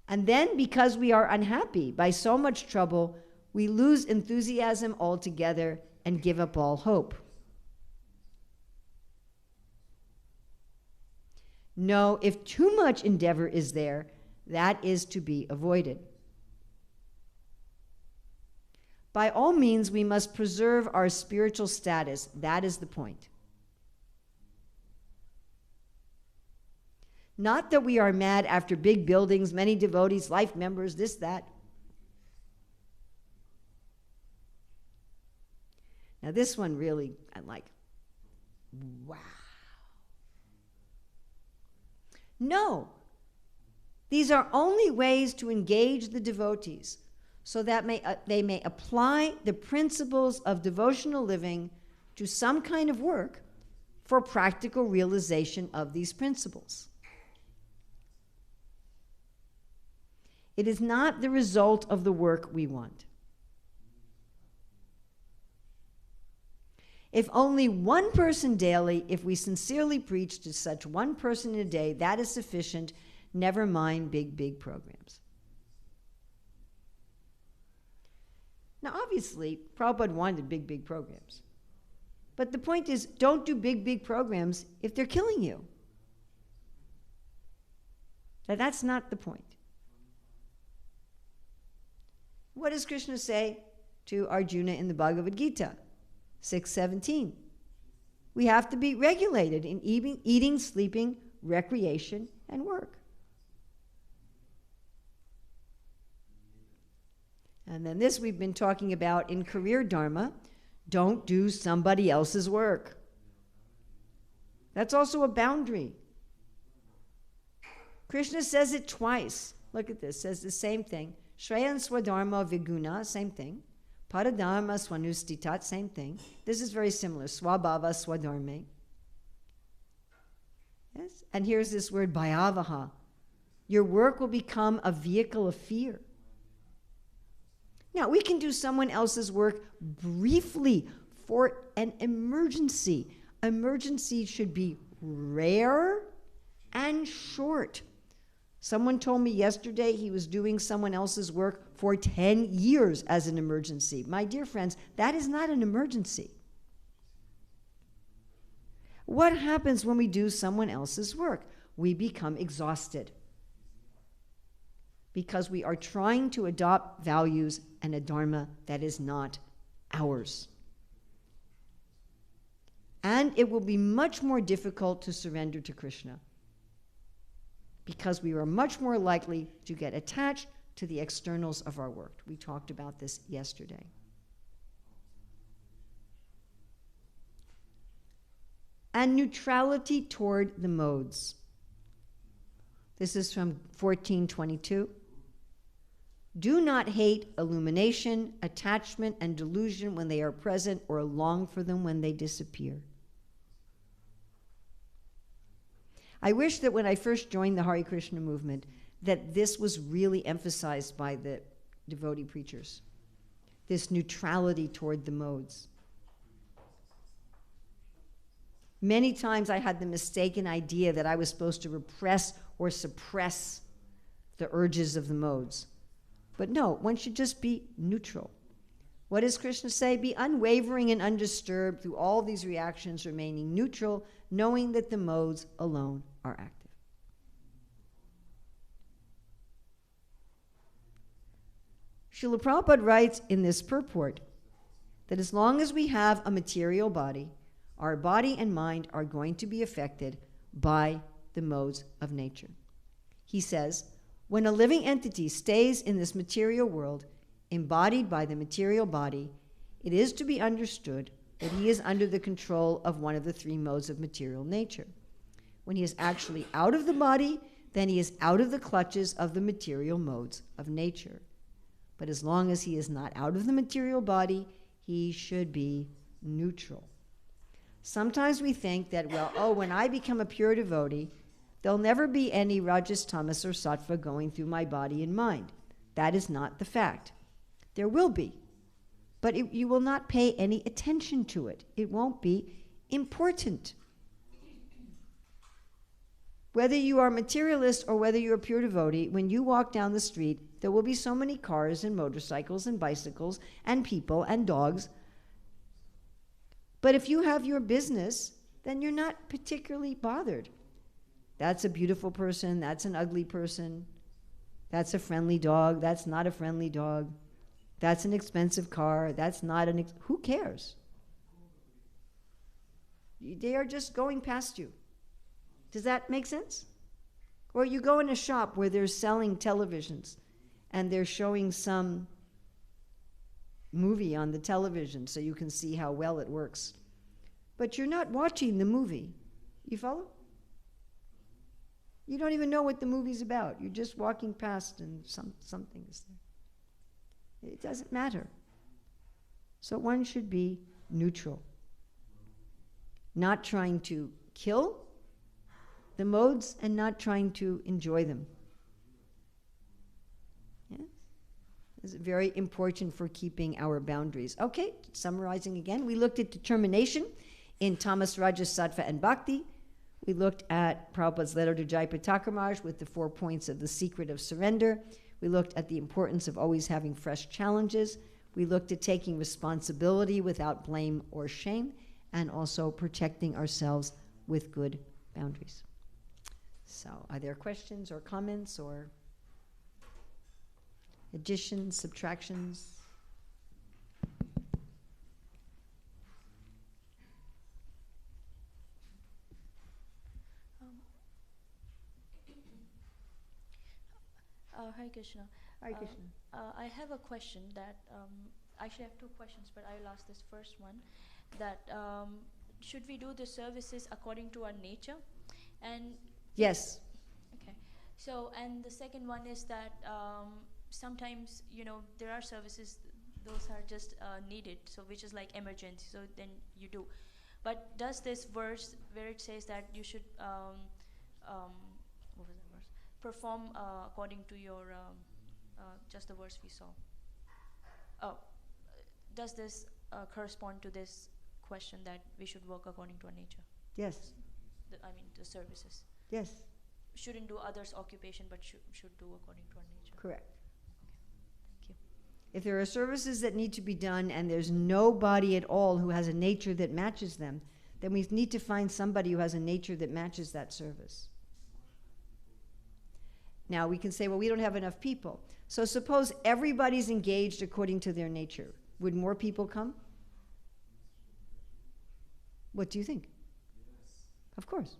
And then, because we are unhappy by so much trouble, we lose enthusiasm altogether and give up all hope. No, if too much endeavor is there, that is to be avoided. By all means, we must preserve our spiritual status. That is the point. Not that we are mad after big buildings, many devotees, life members, this, that. Now this one really, I'm like, wow. No. These are only ways to engage the devotees so that they may apply the principles of devotional living to some kind of work for practical realization of these principles. It is not the result of the work we want. If only one person daily, if we sincerely preach to such one person in a day, that is sufficient. Never mind big programs. Now, obviously, Prabhupada wanted big programs. But the point is, don't do big programs if they're killing you. Now, that's not the point. What does Krishna say to Arjuna in the Bhagavad Gita? 6:17. We have to be regulated in eating, sleeping, recreation, and work. And then this we've been talking about in career dharma. Don't do somebody else's work. That's also a boundary. Krishna says it twice. Look at this, says the same thing. Shreyan swadharma viguna, same thing. Paradharma swanustitat, same thing. This is very similar. Swabhava swadharme. Yes? And here's this word bhayavaha. Your work will become a vehicle of fear. Now, we can do someone else's work briefly for an emergency. Emergency should be rare and short. Someone told me yesterday he was doing someone else's work for 10 years as an emergency. My dear friends, that is not an emergency. What happens when we do someone else's work? We become exhausted. because we are trying to adopt values and a dharma that is not ours. And it will be much more difficult to surrender to Krishna, because we are much more likely to get attached to the externals of our work. We talked about this yesterday. And neutrality toward the modes. This is from 1422. Do not hate illumination, attachment, and delusion when they are present, or long for them when they disappear. I wish that when I first joined the Hare Krishna movement, that this was really emphasized by the devotee preachers, this neutrality toward the modes. Many times I had the mistaken idea that I was supposed to repress or suppress the urges of the modes. But no, one should just be neutral. What does Krishna say? Be unwavering and undisturbed through all these reactions, remaining neutral, knowing that the modes alone are active. Srila Prabhupada writes in this purport that as long as we have a material body, our body and mind are going to be affected by the modes of nature. He says, when a living entity stays in this material world, embodied by the material body, it is to be understood that he is under the control of one of the three modes of material nature. When he is actually out of the body, then he is out of the clutches of the material modes of nature. But as long as he is not out of the material body, he should be neutral. Sometimes we think that, well, when I become a pure devotee, there'll never be any rajas, tamas, or sattva going through my body and mind. That is not the fact. There will be, but you will not pay any attention to it. It won't be important. Whether you are materialist or whether you're a pure devotee, when you walk down the street, there will be so many cars and motorcycles and bicycles and people and dogs. But if you have your business, then you're not particularly bothered. That's a beautiful person, that's an ugly person, that's a friendly dog, that's not a friendly dog, that's an expensive car, that's not who cares? They are just going past you. Does that make sense? Or you go in a shop where they're selling televisions and they're showing some movie on the television so you can see how well it works. But you're not watching the movie. You follow? You don't even know what the movie's about. You're just walking past and something is there. It doesn't matter. So one should be neutral. Not trying to kill the modes and not trying to enjoy them. Yeah? This is very important for keeping our boundaries. Okay, summarizing again, we looked at determination in Tamas, Rajas, Sattva, and Bhakti. We looked at Prabhupada's letter to Jayapataka Maharaj with the 4 points of the secret of surrender. We looked at the importance of always having fresh challenges. We looked at taking responsibility without blame or shame, and also protecting ourselves with good boundaries. So, are there questions or comments or additions, subtractions? Hare Krishna. Hare Krishna. I have a question that, actually I have 2 questions, but I'll ask this first one. That should we do the services according to our nature? And Yes. okay. So, and the second one is that sometimes, there are services, those are just needed, so which is like emergency, so then you do. But does this verse where it says that you should, what was that verse? Perform according to your, just the verse we saw. Oh, does this correspond to this question that we should work according to our nature? Yes. The services. Yes. Shouldn't do others' occupation, but should do according to our nature. Correct. Thank you. If there are services that need to be done and there's nobody at all who has a nature that matches them, then we need to find somebody who has a nature that matches that service. Now we can say, well, we don't have enough people. So suppose everybody's engaged according to their nature. Would more people come? What do you think? Of course.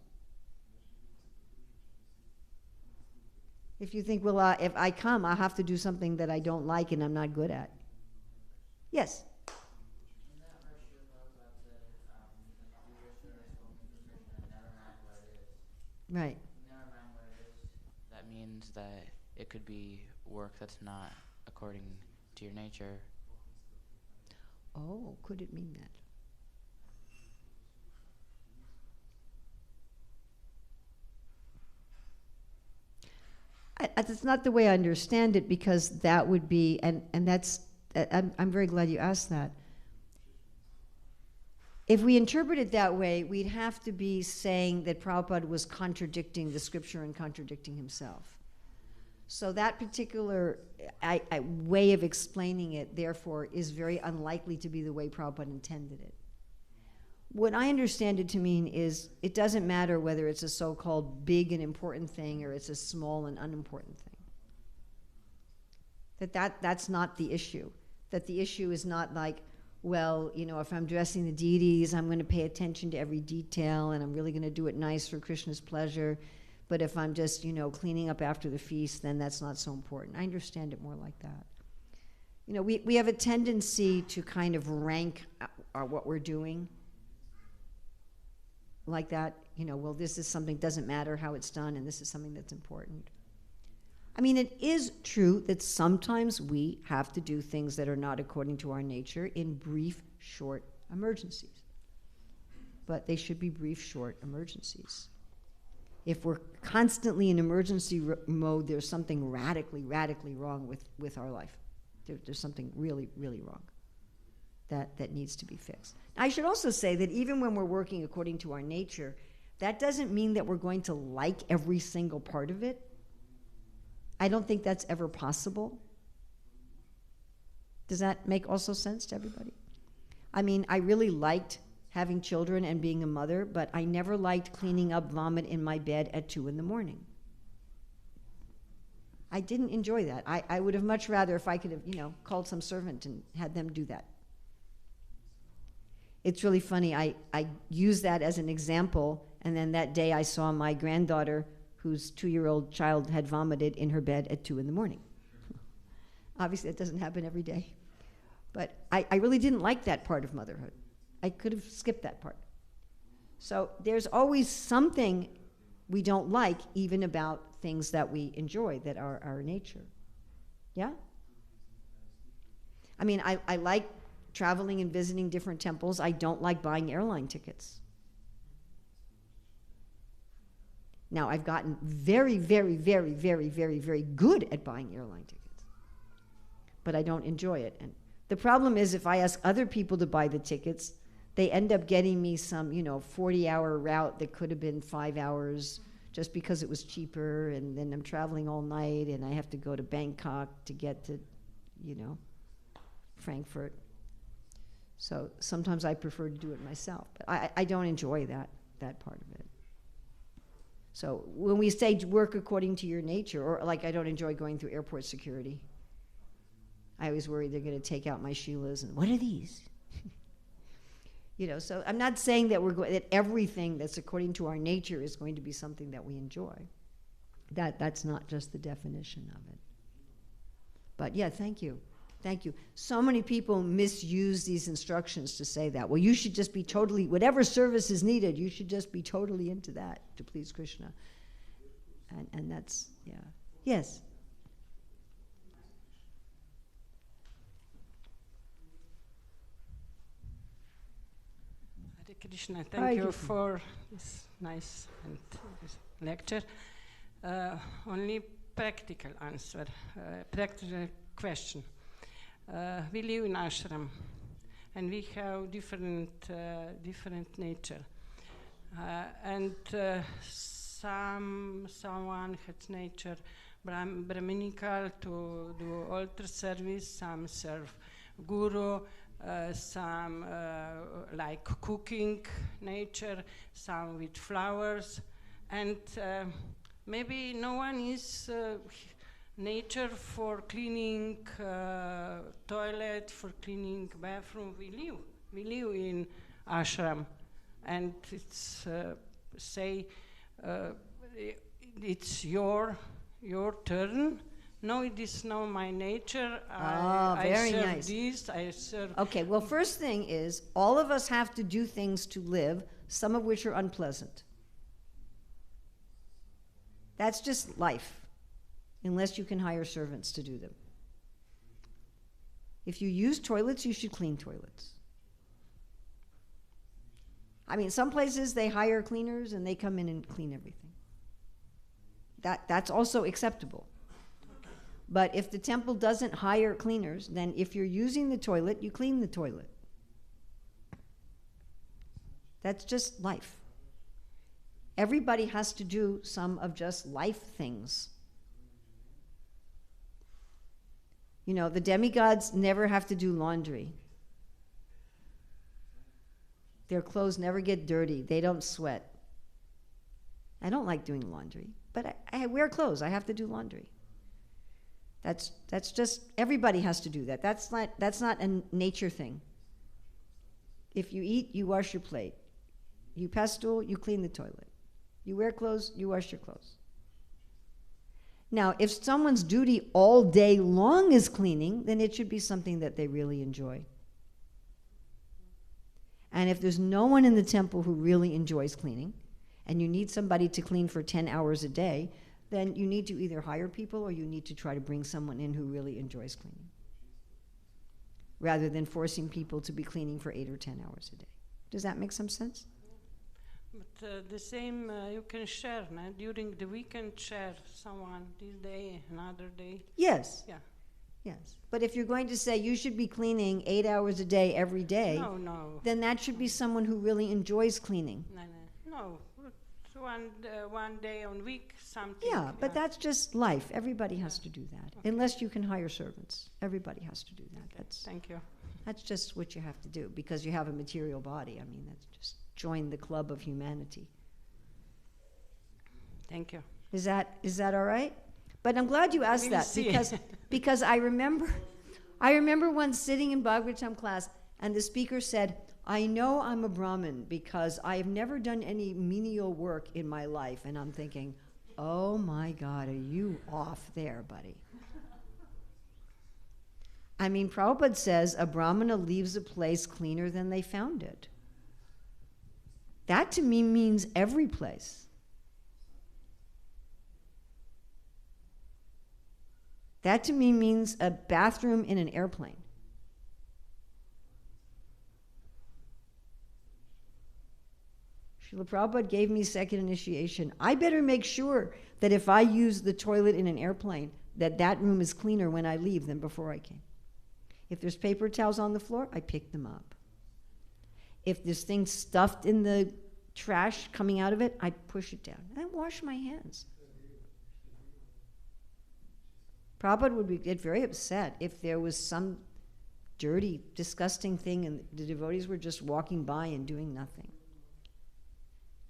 If you think, well, if I come, I'll have to do something that I don't like and I'm not good at. Yes? Right. That means that it could be work that's not according to your nature. Oh, could it mean that? That's not the way I understand it, because that would be, and that's, I'm very glad you asked that. If we interpret it that way, we'd have to be saying that Prabhupada was contradicting the scripture and contradicting himself. So that particular way of explaining it, therefore, is very unlikely to be the way Prabhupada intended it. What I understand it to mean is it doesn't matter whether it's a so-called big and important thing or it's a small and unimportant thing. That's not the issue. That the issue is not like, well, you know, if I'm dressing the deities, I'm going to pay attention to every detail and I'm really going to do it nice for Krishna's pleasure. But if I'm just, you know, cleaning up after the feast, then that's not so important. I understand it more like that. You know, we have a tendency to kind of rank what we're doing like that. You know, well, this is something, doesn't matter how it's done, and this is something that's important. I mean, it is true that sometimes we have to do things that are not according to our nature in brief, short emergencies. But they should be brief, short emergencies. If we're constantly in emergency mode, there's something radically wrong with our life. There's something really wrong that needs to be fixed. I should also say that even when we're working according to our nature, that doesn't mean that we're going to like every single part of it. I don't think that's ever possible. Does that make also sense to everybody? I mean, I really liked having children and being a mother, but I never liked cleaning up vomit in my bed at 2 a.m. I didn't enjoy that. I would have much rather if I could have, you know, called some servant and had them do that. It's really funny. I use that as an example, and then that day I saw my granddaughter, whose 2-year-old child had vomited in her bed at 2 a.m. Obviously, that doesn't happen every day. But I really didn't like that part of motherhood. I could have skipped that part. So there's always something we don't like, even about things that we enjoy, that are our nature. Yeah? I mean, I like traveling and visiting different temples. I don't like buying airline tickets. Now, I've gotten very good at buying airline tickets, but I don't enjoy it. And the problem is, if I ask other people to buy the tickets, they end up getting me some, 40-hour route that could have been 5 hours just because it was cheaper, and then I'm traveling all night, and I have to go to Bangkok to get to, Frankfurt. So sometimes I prefer to do it myself, but I don't enjoy that part of it. So when we say work according to your nature, or like I don't enjoy going through airport security. I always worry they're going to take out my Sheilas and what are these? So I'm not saying that that everything that's according to our nature is going to be something that we enjoy. That's not just the definition of it. But yeah, thank you. Thank you. So many people misuse these instructions to say that. Well, you should just be totally, whatever service is needed, you should just be totally into that to please Krishna. And that's, yeah. Yes? Hare Krishna, thank you for this nice lecture. Only practical answer, practical question. We live in ashram, and we have different nature, and someone has nature Brahminical to do altar service. Some serve guru. Some like cooking nature. Some with flowers, and maybe no one is nature for cleaning toilet, for cleaning bathroom. We live in ashram, and it's it's your turn. No, it is not my nature. I very serve nice. this. I serve. Okay, well, first thing is, all of us have to do things to live, some of which are unpleasant. That's just life, unless you can hire servants to do them. If you use toilets, you should clean toilets. I mean, some places they hire cleaners and they come in and clean everything. That's also acceptable. But if the temple doesn't hire cleaners, then if you're using the toilet, you clean the toilet. That's just life. Everybody has to do some of just life things. You know, the demigods never have to do laundry. Their clothes never get dirty. They don't sweat. I don't like doing laundry, but I wear clothes. I have to do laundry. That's just, everybody has to do that. That's not a nature thing. If you eat, you wash your plate. You pass stool, you clean the toilet. You wear clothes, you wash your clothes. Now, if someone's duty all day long is cleaning, then it should be something that they really enjoy. And if there's no one in the temple who really enjoys cleaning, and you need somebody to clean for 10 hours a day, then you need to either hire people or you need to try to bring someone in who really enjoys cleaning, rather than forcing people to be cleaning for 8 or 10 hours a day. Does that make some sense? But the same you can share, no? During the weekend, share someone this day, another day. Yes. Yeah. Yes. But if you're going to say you should be cleaning 8 hours a day every day, No. then that should be someone who really enjoys cleaning. No. One day on week, something. Yeah, but that's just life. Everybody has to do that. Okay. Unless you can hire servants. Everybody has to do that. Okay. Thank you. That's just what you have to do because you have a material body. I mean, that's just join the club of humanity. Thank you. Is that all right? But I'm glad you asked We'll that see. because I remember once sitting in Bhagavatam class and the speaker said, I know I'm a Brahmin because I have never done any menial work in my life. And I'm thinking, oh my God, are you off there, buddy? I mean, Prabhupada says a Brahmana leaves a place cleaner than they found it. That to me means every place. That to me means a bathroom in an airplane. Srila Prabhupada gave me second initiation. I better make sure that if I use the toilet in an airplane, that room is cleaner when I leave than before I came. If there's paper towels on the floor, I pick them up. If there's things stuffed in the trash coming out of it, I push it down. I wash my hands. Prabhupada would get very upset if there was some dirty, disgusting thing and the devotees were just walking by and doing nothing.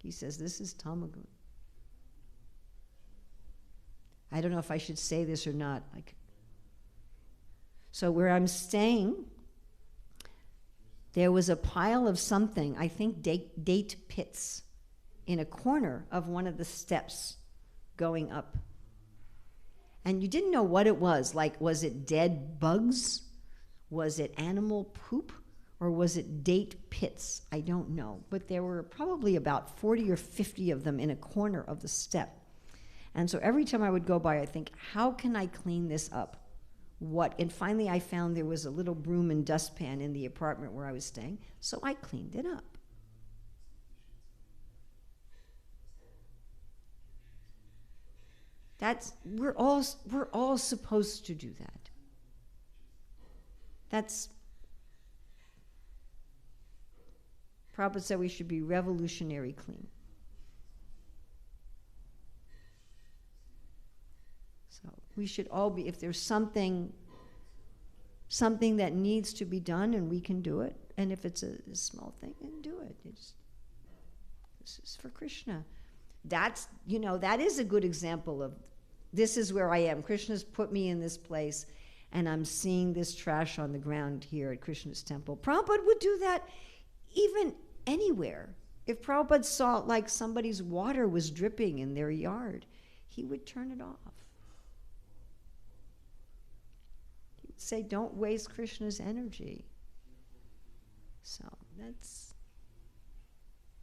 He says, this is tamagun. I don't know if I should say this or not. So where I'm staying, there was a pile of something, I think date pits, in a corner of one of the steps going up. And you didn't know what it was. Like, was it dead bugs? Was it animal poop? Or was it date pits? I don't know. But there were probably about 40 or 50 of them in a corner of the step. And so every time I would go by, I'd think, how can I clean this up? What? And finally I found there was a little broom and dustpan in the apartment where I was staying, so I cleaned it up. We're all supposed to do that. Prabhupada said we should be revolutionary clean. So we should all be, if there's something that needs to be done and we can do it, and if it's a small thing, then do it. This is for Krishna. That's, that is a good example of, this is where I am. Krishna's put me in this place, and I'm seeing this trash on the ground here at Krishna's temple. Prabhupada would do that even anywhere. If Prabhupada saw like somebody's water was dripping in their yard, he would turn it off. He would say, don't waste Krishna's energy. So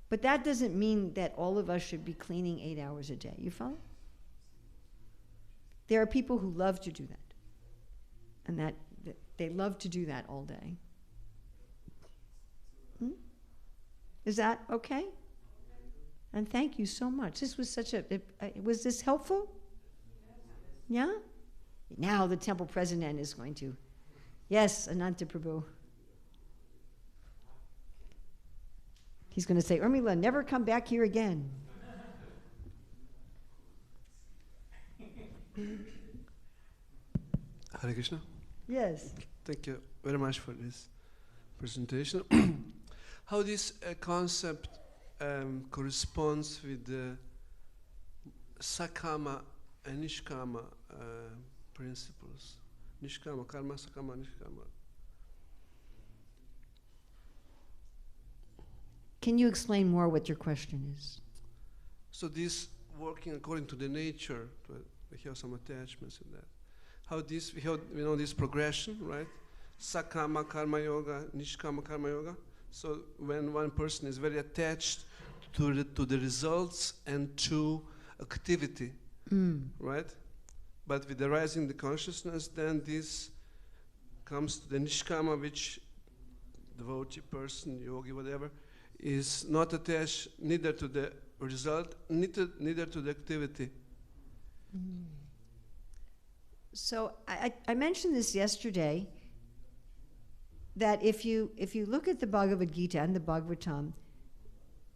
but that doesn't mean that all of us should be cleaning 8 hours a day. You follow? There are people who love to do that. And that they love to do that all day. Is that okay? And thank you so much. This was was this helpful? Yeah? Now the temple president is going to. Yes, Ananta Prabhu. He's going to say, Urmila, never come back here again. Hare Krishna. Yes. Thank you very much for this presentation. How this concept corresponds with the sakama and nishkama principles. Nishkama, karma, sakama, nishkama. Can you explain more what your question is? So this working according to the nature, we have some attachments in that. How this, we know this progression, right? Sakama karma yoga, nishkama karma yoga. So when one person is very attached to the results and to activity, right? But with the rising the consciousness, then this comes to the nishkama, which devotee person, yogi, whatever, is not attached neither to the result, neither to the activity. So I mentioned this yesterday, that if you look at the Bhagavad Gita and the Bhagavatam,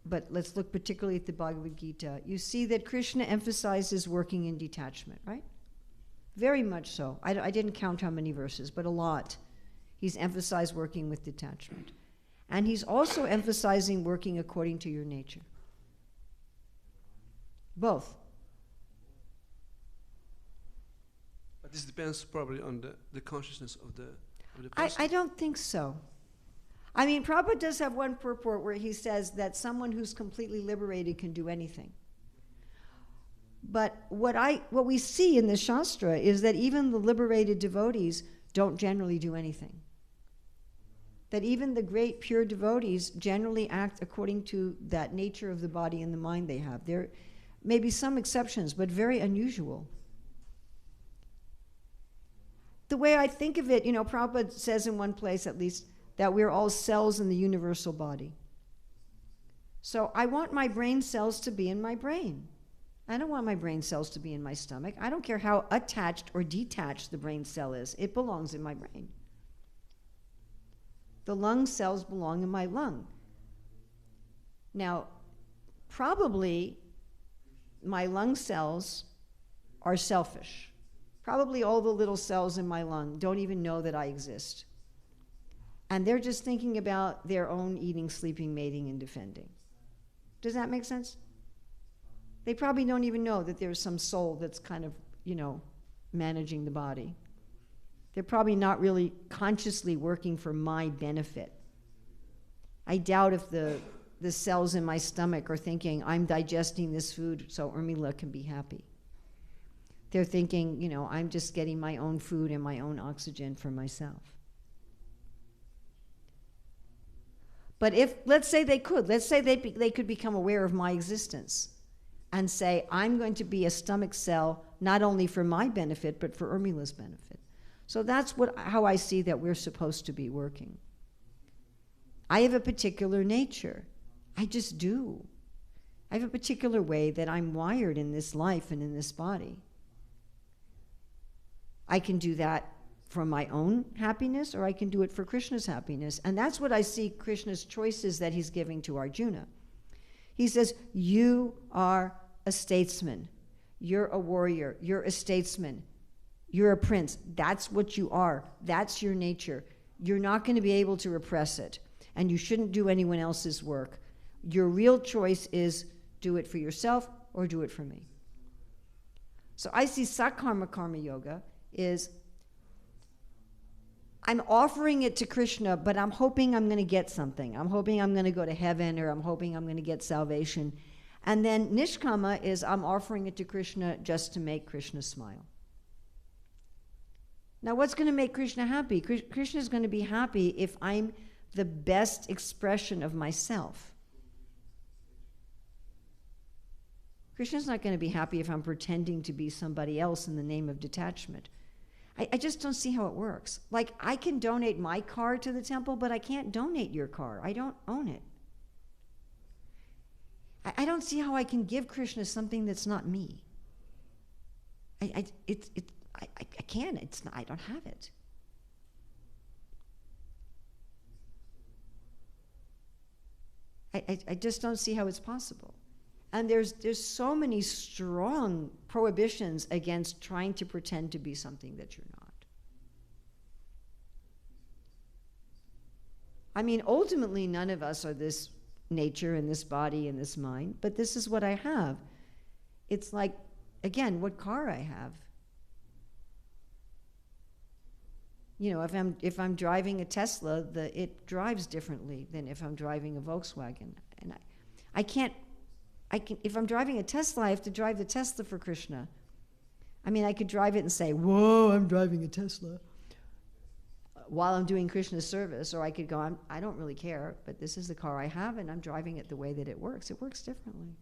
but let's look particularly at the Bhagavad Gita, you see that Krishna emphasizes working in detachment, right? Very much so. I didn't count how many verses, but a lot. He's emphasized working with detachment. And he's also emphasizing working according to your nature. Both. But this depends probably on the consciousness of the person. I don't think so. I mean, Prabhupada does have one purport where he says that someone who's completely liberated can do anything. But what we see in the Shastra is that even the liberated devotees don't generally do anything. That even the great pure devotees generally act according to that nature of the body and the mind they have. There may be some exceptions, but very unusual. The way I think of it, Prabhupada says in one place at least, that we're all cells in the universal body. So I want my brain cells to be in my brain. I don't want my brain cells to be in my stomach. I don't care how attached or detached the brain cell is. It belongs in my brain. The lung cells belong in my lung. Now, probably my lung cells are selfish. Probably all the little cells in my lung don't even know that I exist. And they're just thinking about their own eating, sleeping, mating, and defending. Does that make sense? They probably don't even know that there's some soul that's kind of, managing the body. They're probably not really consciously working for my benefit. I doubt if the cells in my stomach are thinking, I'm digesting this food so Urmila can be happy. They're thinking, I'm just getting my own food and my own oxygen for myself. But let's say they could become aware of my existence and say, I'm going to be a stomach cell, not only for my benefit, but for Urmila's benefit. So that's how I see that we're supposed to be working. I have a particular nature. I just do. I have a particular way that I'm wired in this life and in this body. I can do that for my own happiness, or I can do it for Krishna's happiness. And that's what I see Krishna's choices that he's giving to Arjuna. He says, you are a statesman. You're a warrior. You're a statesman. You're a prince. That's what you are. That's your nature. You're not going to be able to repress it. And you shouldn't do anyone else's work. Your real choice is do it for yourself or do it for me. So I see sakarma karma yoga is I'm offering it to Krishna, but I'm hoping I'm going to get something. I'm hoping I'm going to go to heaven, or I'm hoping I'm going to get salvation. And then nishkama is I'm offering it to Krishna just to make Krishna smile. Now, what's going to make Krishna happy? Krishna is going to be happy if I'm the best expression of myself. Krishna's not going to be happy if I'm pretending to be somebody else in the name of detachment. I just don't see how it works. Like, I can donate my car to the temple, but I can't donate your car. I don't own it. I don't see how I can give Krishna something that's not me. I can't. It's not, I don't have it. I just don't see how it's possible. And there's so many strong prohibitions against trying to pretend to be something that you're not. I mean, ultimately, none of us are this nature and this body and this mind, but this is what I have. It's like, again, what car I have. You know, if I'm driving a Tesla, it drives differently than if I'm driving a Volkswagen. And if I'm driving a Tesla, I have to drive the Tesla for Krishna. I mean, I could drive it and say, whoa, I'm driving a Tesla, while I'm doing Krishna's service. Or I could go, I don't really care, but this is the car I have, and I'm driving it the way that it works. It works differently.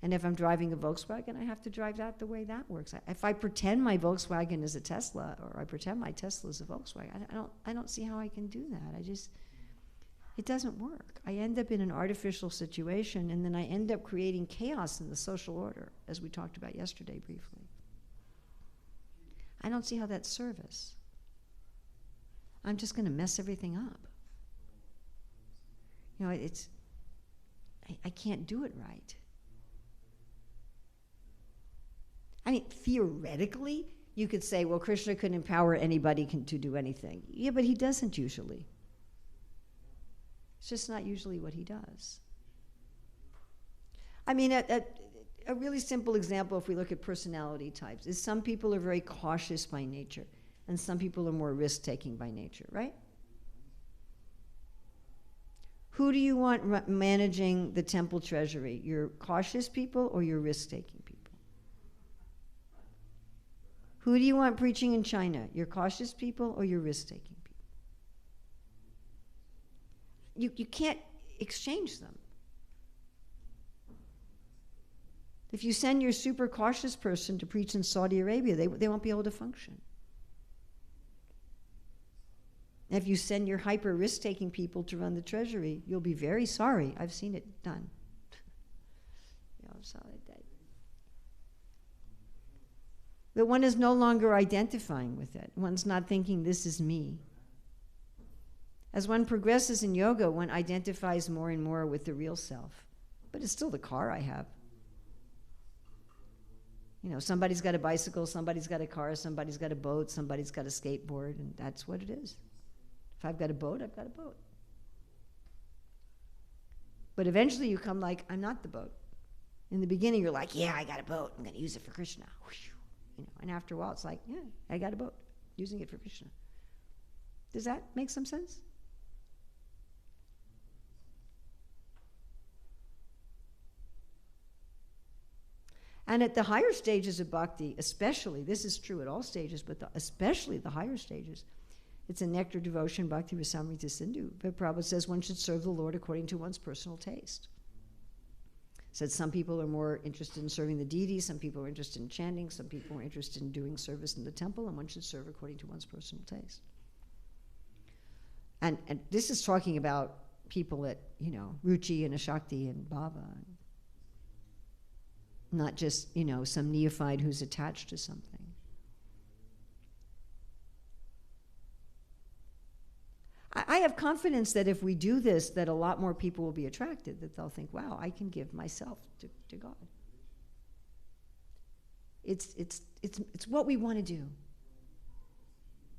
And if I'm driving a Volkswagen, I have to drive that the way that works. If I pretend my Volkswagen is a Tesla, or I pretend my Tesla is a Volkswagen, I don't see how I can do that. It doesn't work. I end up in an artificial situation, and then I end up creating chaos in the social order, as we talked about yesterday briefly. I don't see how that's service. I'm just going to mess everything up. You know, I can't do it right. I mean, theoretically, you could say, well, Krishna could empower anybody to do anything. Yeah, but he doesn't usually. It's just not usually what he does. I mean, a really simple example, if we look at personality types, is some people are very cautious by nature, and some people are more risk-taking by nature, right? Who do you want managing the temple treasury? Your cautious people or your risk-taking people? Who do you want preaching in China? Your cautious people or your risk-taking people? You can't exchange them. If you send your super cautious person to preach in Saudi Arabia, they won't be able to function. And if you send your hyper risk-taking people to run the treasury, you'll be very sorry. I've seen it done. But one is no longer identifying with it. One's not thinking, this is me. As one progresses in yoga, one identifies more and more with the real self. But it's still the car I have. You know, somebody's got a bicycle, somebody's got a car, somebody's got a boat, somebody's got a skateboard, and that's what it is. If I've got a boat, I've got a boat. But eventually you come like, I'm not the boat. In the beginning, you're like, yeah, I got a boat. I'm going to use it for Krishna. You know, and after a while, it's like, yeah, I got a boat, using it for Krishna. Does that make some sense? And at the higher stages of bhakti, especially, this is true at all stages, but especially the higher stages, it's a nectar devotion, bhakti rasamrita sindhu. But Prabhupada says one should serve the Lord according to one's personal taste. Said some people are more interested in serving the deity, some people are interested in chanting, some people are interested in doing service in the temple, and one should serve according to one's personal taste. And this is talking about people at, you know, Ruchi and Ashakti and Bhava, not just, you know, some neophyte who's attached to something. I have confidence that if we do this, that a lot more people will be attracted, that they'll think, wow, I can give myself to God. It's what we want to do.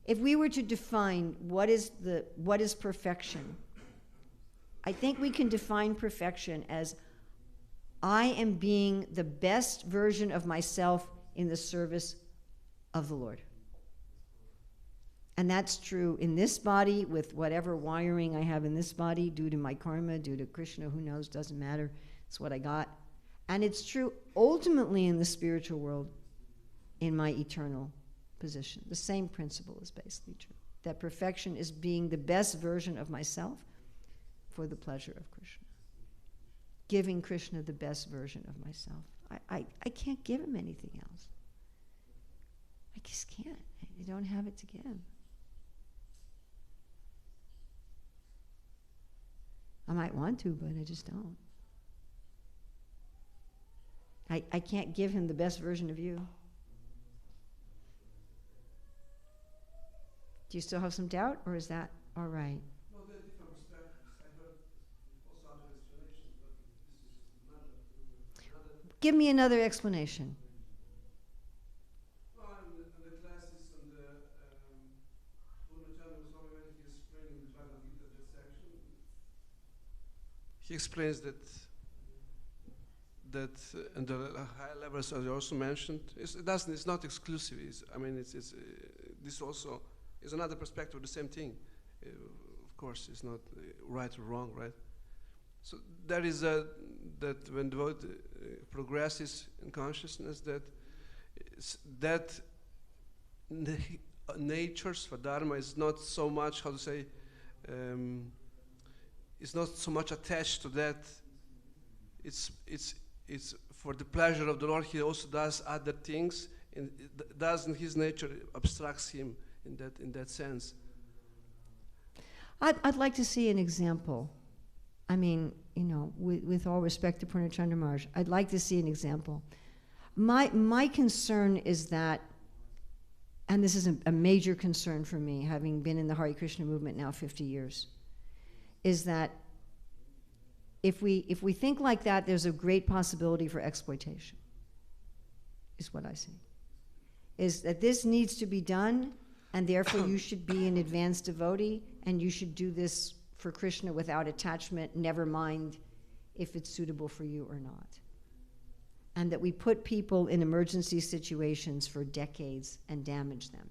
If we were to define what is perfection, I think we can define perfection as I am being the best version of myself in the service of the Lord. And that's true in this body with whatever wiring I have in this body due to my karma, due to Krishna, who knows, doesn't matter. It's what I got. And it's true ultimately in the spiritual world in my eternal position. The same principle is basically true. That perfection is being the best version of myself for the pleasure of Krishna. Giving Krishna the best version of myself. I can't give him anything else. I just can't. I don't have it to give. I might want to, but I just don't. I can't give him the best version of you. Do you still have some doubt, or is that all right? No, there are different perspectives. I heard also other explanations, but this is another. Give me another explanation. No, in the classes on the Purnachandra Swami, when he explained in the Bhagavad Gita that section, he explains that and the higher levels, as you also mentioned, it's not exclusive. This also is another perspective of the same thing. Of course, it's not right or wrong, right? So there is that when devotee progresses in consciousness, that nature, Swadharma, is not so much, how to say, it's not so much attached to that. It's for the pleasure of the Lord. He also does other things, and doesn't his nature obstructs him in that sense. I'd like to see an example. I mean, with all respect to Purnachandra Maharaj, I'd like to see an example. My concern is that, and this is a major concern for me, having been in the Hare Krishna movement now 50 years, is that if we think like that, there's a great possibility for exploitation, is what I see. Is that this needs to be done, and therefore you should be an advanced devotee, and you should do this for Krishna without attachment, never mind if it's suitable for you or not. And that we put people in emergency situations for decades and damage them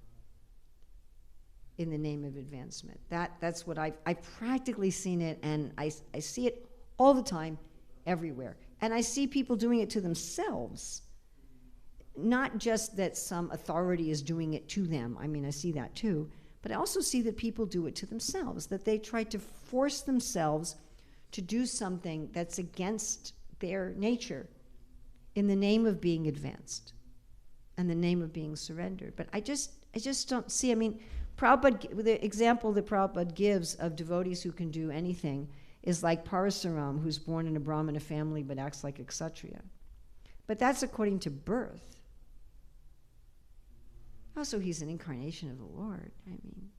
in the name of advancement. That's what I've practically seen it, and I see it all the time, everywhere. And I see people doing it to themselves. Not just that some authority is doing it to them. I mean, I see that too. But I also see that people do it to themselves, that they try to force themselves to do something that's against their nature in the name of being advanced and the name of being surrendered. But I just don't see, I mean, Prabhupada, the example that Prabhupada gives of devotees who can do anything is like Parasaram, who's born in a Brahmana family but acts like a Kshatriya. But that's according to birth. Also, he's an incarnation of the Lord, I mean.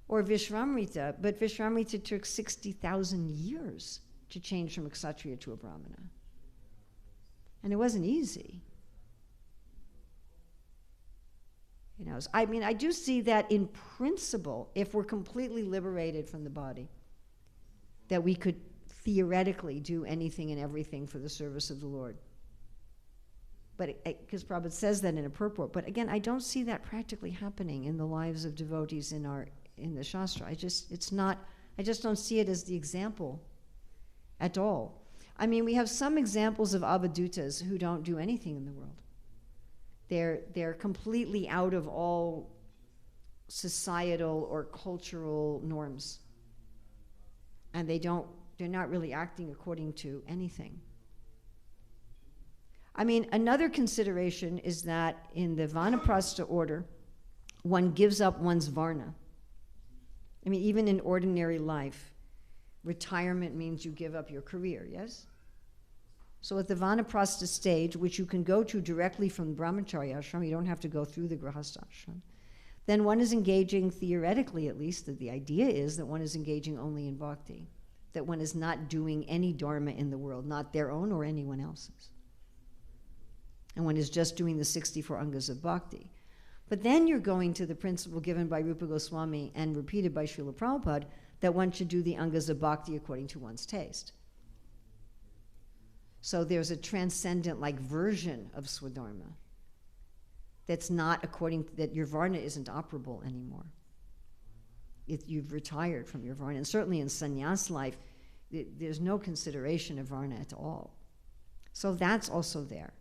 Or Vishvamrita, but Vishvamrita took 60,000 years to change from a Kshatriya to a Brahmana. And it wasn't easy. I mean, I do see that in principle, if we're completely liberated from the body, that we could theoretically do anything and everything for the service of the Lord. But because Prabhupada says that in a purport, but again, I don't see that practically happening in the lives of devotees in the Shastra. I just don't see it as the example at all. I mean, we have some examples of avadutas who don't do anything in the world. They're completely out of all societal or cultural norms. And they're not really acting according to anything. I mean, another consideration is that in the Vanaprastha order, one gives up one's varna. I mean, even in ordinary life, retirement means you give up your career, yes? So at the Vanaprastha stage, which you can go to directly from the Brahmacharya ashram, you don't have to go through the Grihastha ashram, then one is engaging, theoretically at least, that the idea is that one is engaging only in bhakti, that one is not doing any dharma in the world, not their own or anyone else's. And one is just doing the 64 angas of bhakti. But then you're going to the principle given by Rupa Goswami and repeated by Srila Prabhupada, that one should do the angas of bhakti according to one's taste. So there's a transcendent like version of Swadharma that's not according to, that your Varna isn't operable anymore. You've retired from your Varna. And certainly in sannyas life, there's no consideration of Varna at all. So that's also there.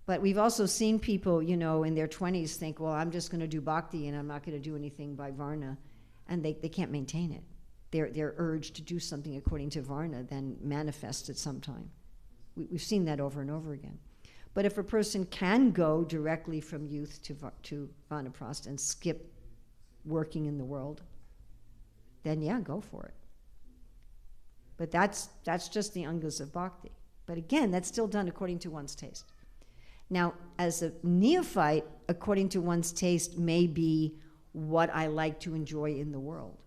But we've also seen people, you know, in their 20s think, well, I'm just going to do bhakti and I'm not going to do anything by Varna. And they can't maintain it. Their urge to do something according to Varna then manifests at some time. We've seen that over and over again. But if a person can go directly from youth to Vanaprastha and skip working in the world, then yeah, go for it. But that's just the angas of bhakti. But again, that's still done according to one's taste. Now, as a neophyte, according to one's taste may be what I like to enjoy in the world.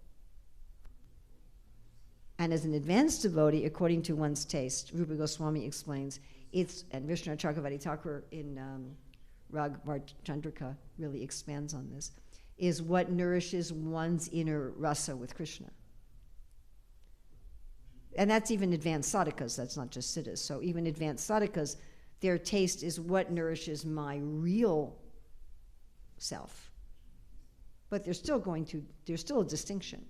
And as an advanced devotee, according to one's taste, Rupa Goswami explains, and Vishnu Chakravarti Thakur in Ragvar Chandrika really expands on this, is what nourishes one's inner rasa with Krishna. And that's even advanced sadhakas, that's not just siddhas. So even advanced sadhakas, their taste is what nourishes my real self. But there's still a distinction.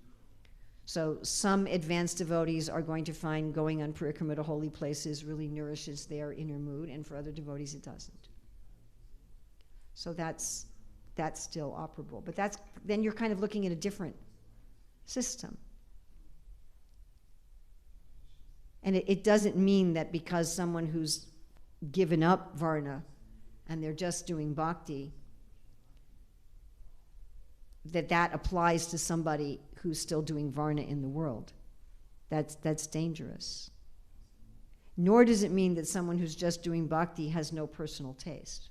So some advanced devotees are going to find going on parikrama to holy places really nourishes their inner mood, and for other devotees it doesn't. So that's still operable. But then you're kind of looking at a different system. And it doesn't mean that because someone who's given up Varna and they're just doing bhakti, that applies to somebody who's still doing Varna in the world. That's dangerous. Nor does it mean that someone who's just doing bhakti has no personal taste.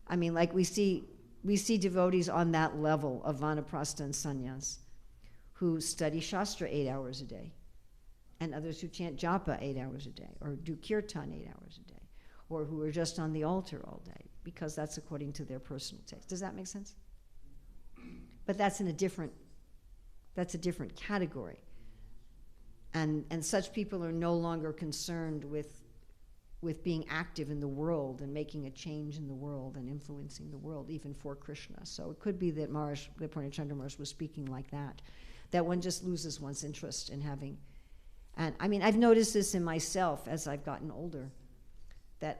I mean, like we see devotees on that level of Vanaprastha and sannyas who study Shastra 8 hours a day, and others who chant japa 8 hours a day, or do kirtan 8 hours a day, or who are just on the altar all day, because that's according to their personal taste. Does that make sense? But that's a different category. And such people are no longer concerned with being active in the world and making a change in the world and influencing the world, even for Krishna. So it could be that Purnachandra Maharaj was speaking like that one just loses one's interest in having. And I mean, I've noticed this in myself as I've gotten older, that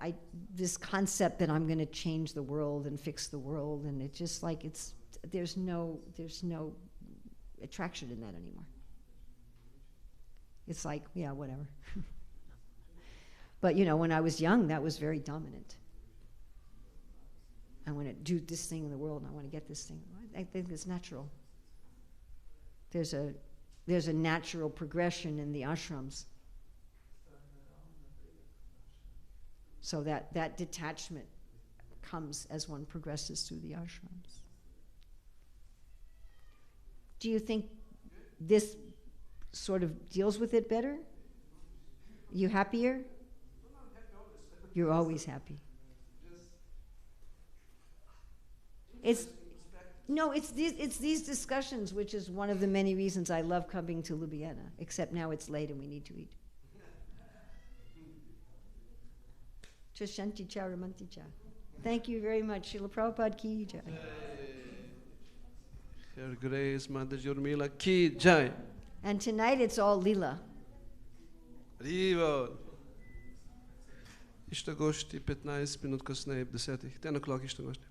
this concept that I'm going to change the world and fix the world, and it's just like there's no attraction in that anymore. It's like, yeah, whatever. But, you know, when I was young, that was very dominant. I want to do this thing in the world, and I want to get this thing. I think it's natural. There's a natural progression in the ashrams. So that detachment comes as one progresses through the ashrams. Do you think this sort of deals with it better? You happier? You're always happy. It's these discussions, which is one of the many reasons I love coming to Ljubljana, except now it's late and we need to eat. Shanti cha ramanti cha. Thank you very much. Srila Prabhupada ki jai. Her Grace Mother Jurmila ki jai. And tonight it's all lila. Riva. Ishta goshti 15 minut kasneje, 10 o'clock ishta goshti.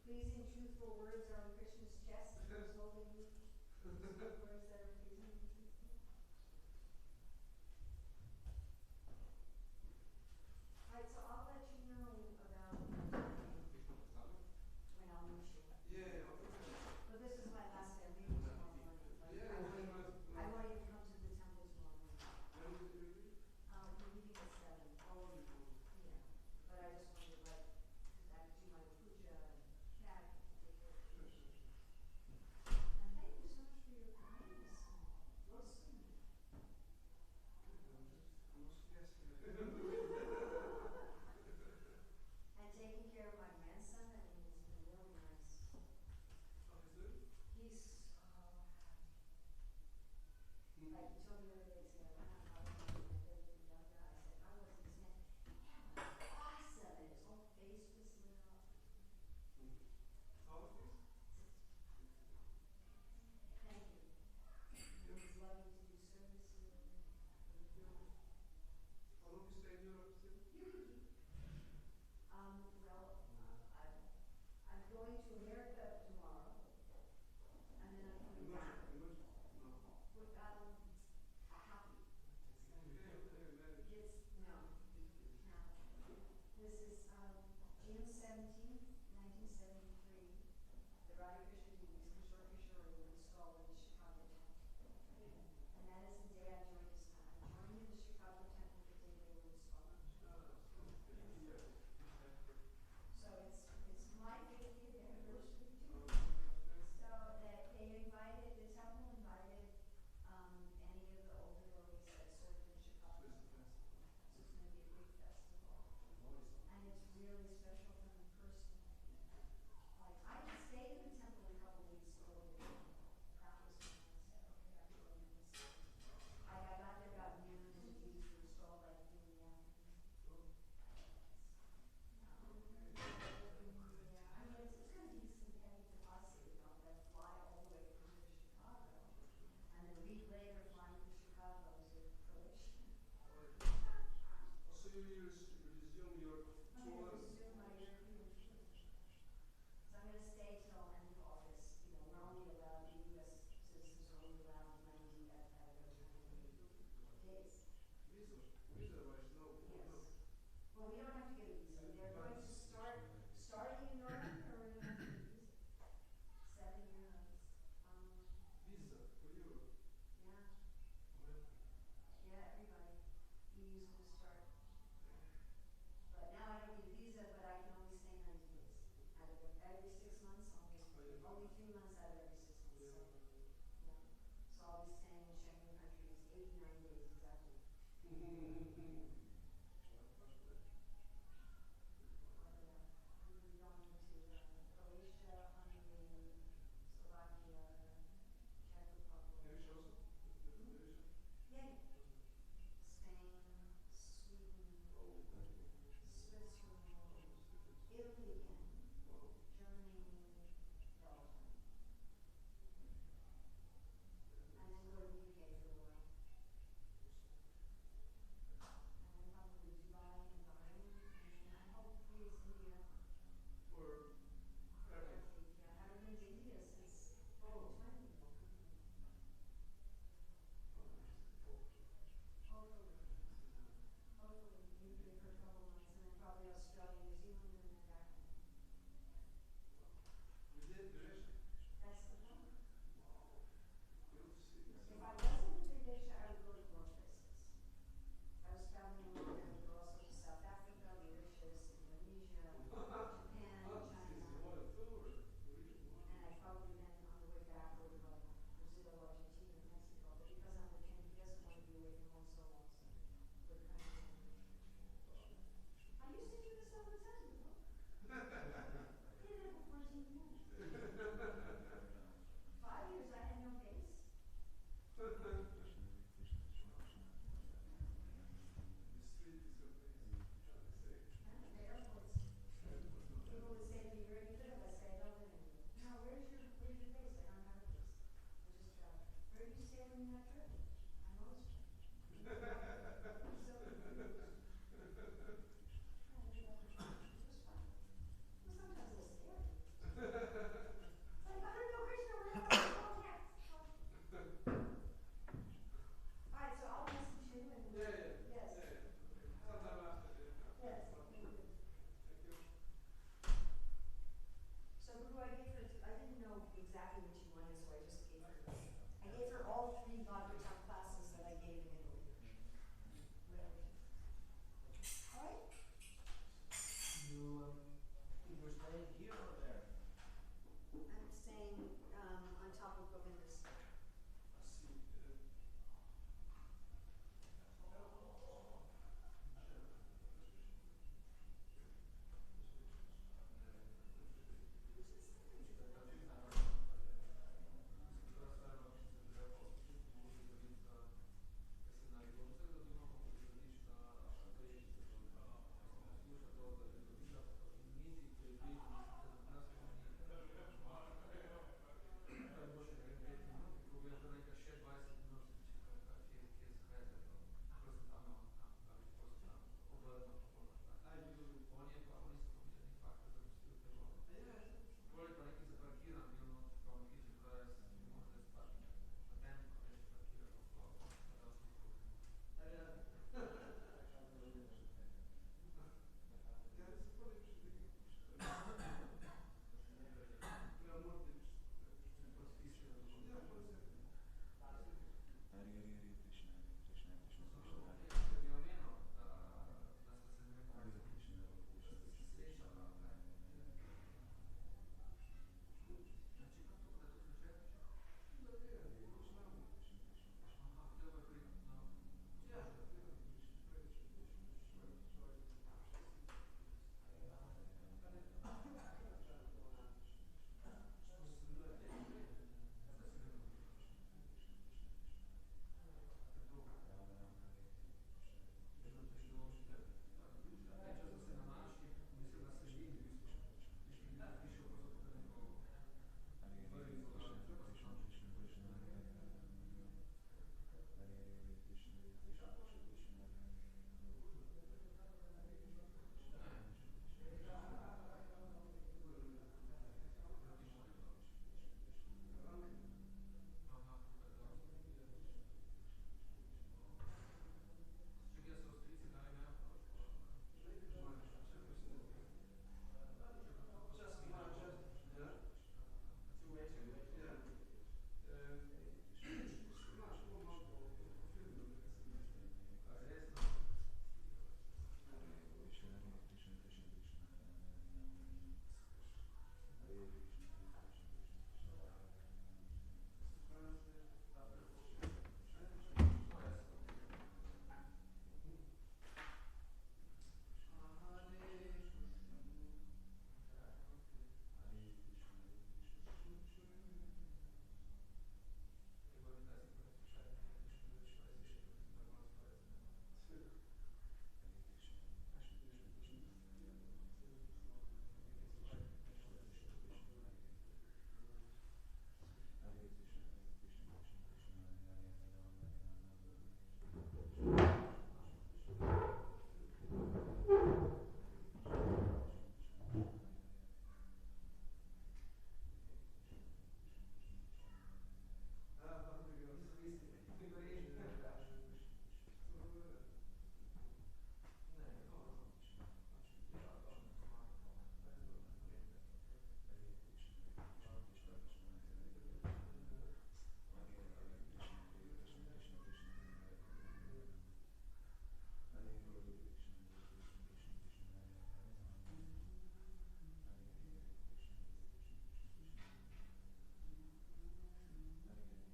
pleasing, truthful words are on Krishna's chest. He's holding you. Words that are pleasing and truthful. Alright, so I'll let you know about when I'll meet you. Yeah, okay. But this is my last day. I'm leaving tomorrow morning. But Yeah, I want you to come to the temple tomorrow morning. When is it really? We're leaving at 7. Yeah. But I just wanted to I have to do my puja and pack and take care of things. And thank you so much for your kindness and listening. And taking care of my grandson. I mean, it's been really nice. He's like he told me the other day, he said, I went out and I was younger. I said, how was it? He said, yeah, awesome. And his whole face just lit up. How is this? Thank you. It was lovely to do service here. How long you stay in Europe still? I'm going to America tomorrow, and then I'm coming back. With, a happy. It's, no. This is, June 17th, 1973. The Hare Krishna Devis, Kishore Kishore, were installed in the Chicago temple. And that is the day I joined ISKCON. I'm joining the Chicago temple the day they were installed. So it's my 50th anniversary too. So they invited, the temple invited any of the older devotees that served in Chicago. So it's going to be a big festival. And it's really special for me personally. Like, I had stayed in the temple a couple weeks earlier. That was when I said, okay, I'm going to miss it. I got there about noon and the deeds were installed like 3 in the afternoon. Yeah, I mean, it's going to be some heavy deposit, you know, that fly all the way from here to Chicago. And then a week later, flying to Chicago to Croatia. So you resume your I'm going to tour? resume my European trip. So I'm going to stay till end of August. You know, we're only allowed, the U.S. citizens are only allowed 90 at a time days. Visa-wise, no. Yes. Well, we don't have to get a visa. They're going to starting in November, we're going to have to get a visa. 7-year notice. Visa for Europe. Yeah. Yeah, everybody. EU's going to start. But now I don't need a visa, but I can only stay 90 days. Out of every 6 months, only 3 months out of every 6 months. So, yeah. So I'll be staying in Schengen countries 89 days exactly. I'm going to be going to Croatia, Hungary, Slovakia, Czech Republic. Yeah. Spain, Sweden, Switzerland, Italy again, Germany, Belgium. And then go to the UK for a while. exactly what she wanted, so I just gave her. I gave her all 3 Bhagavatam classes that I gave in Italy. Whatever. All right. You were staying here or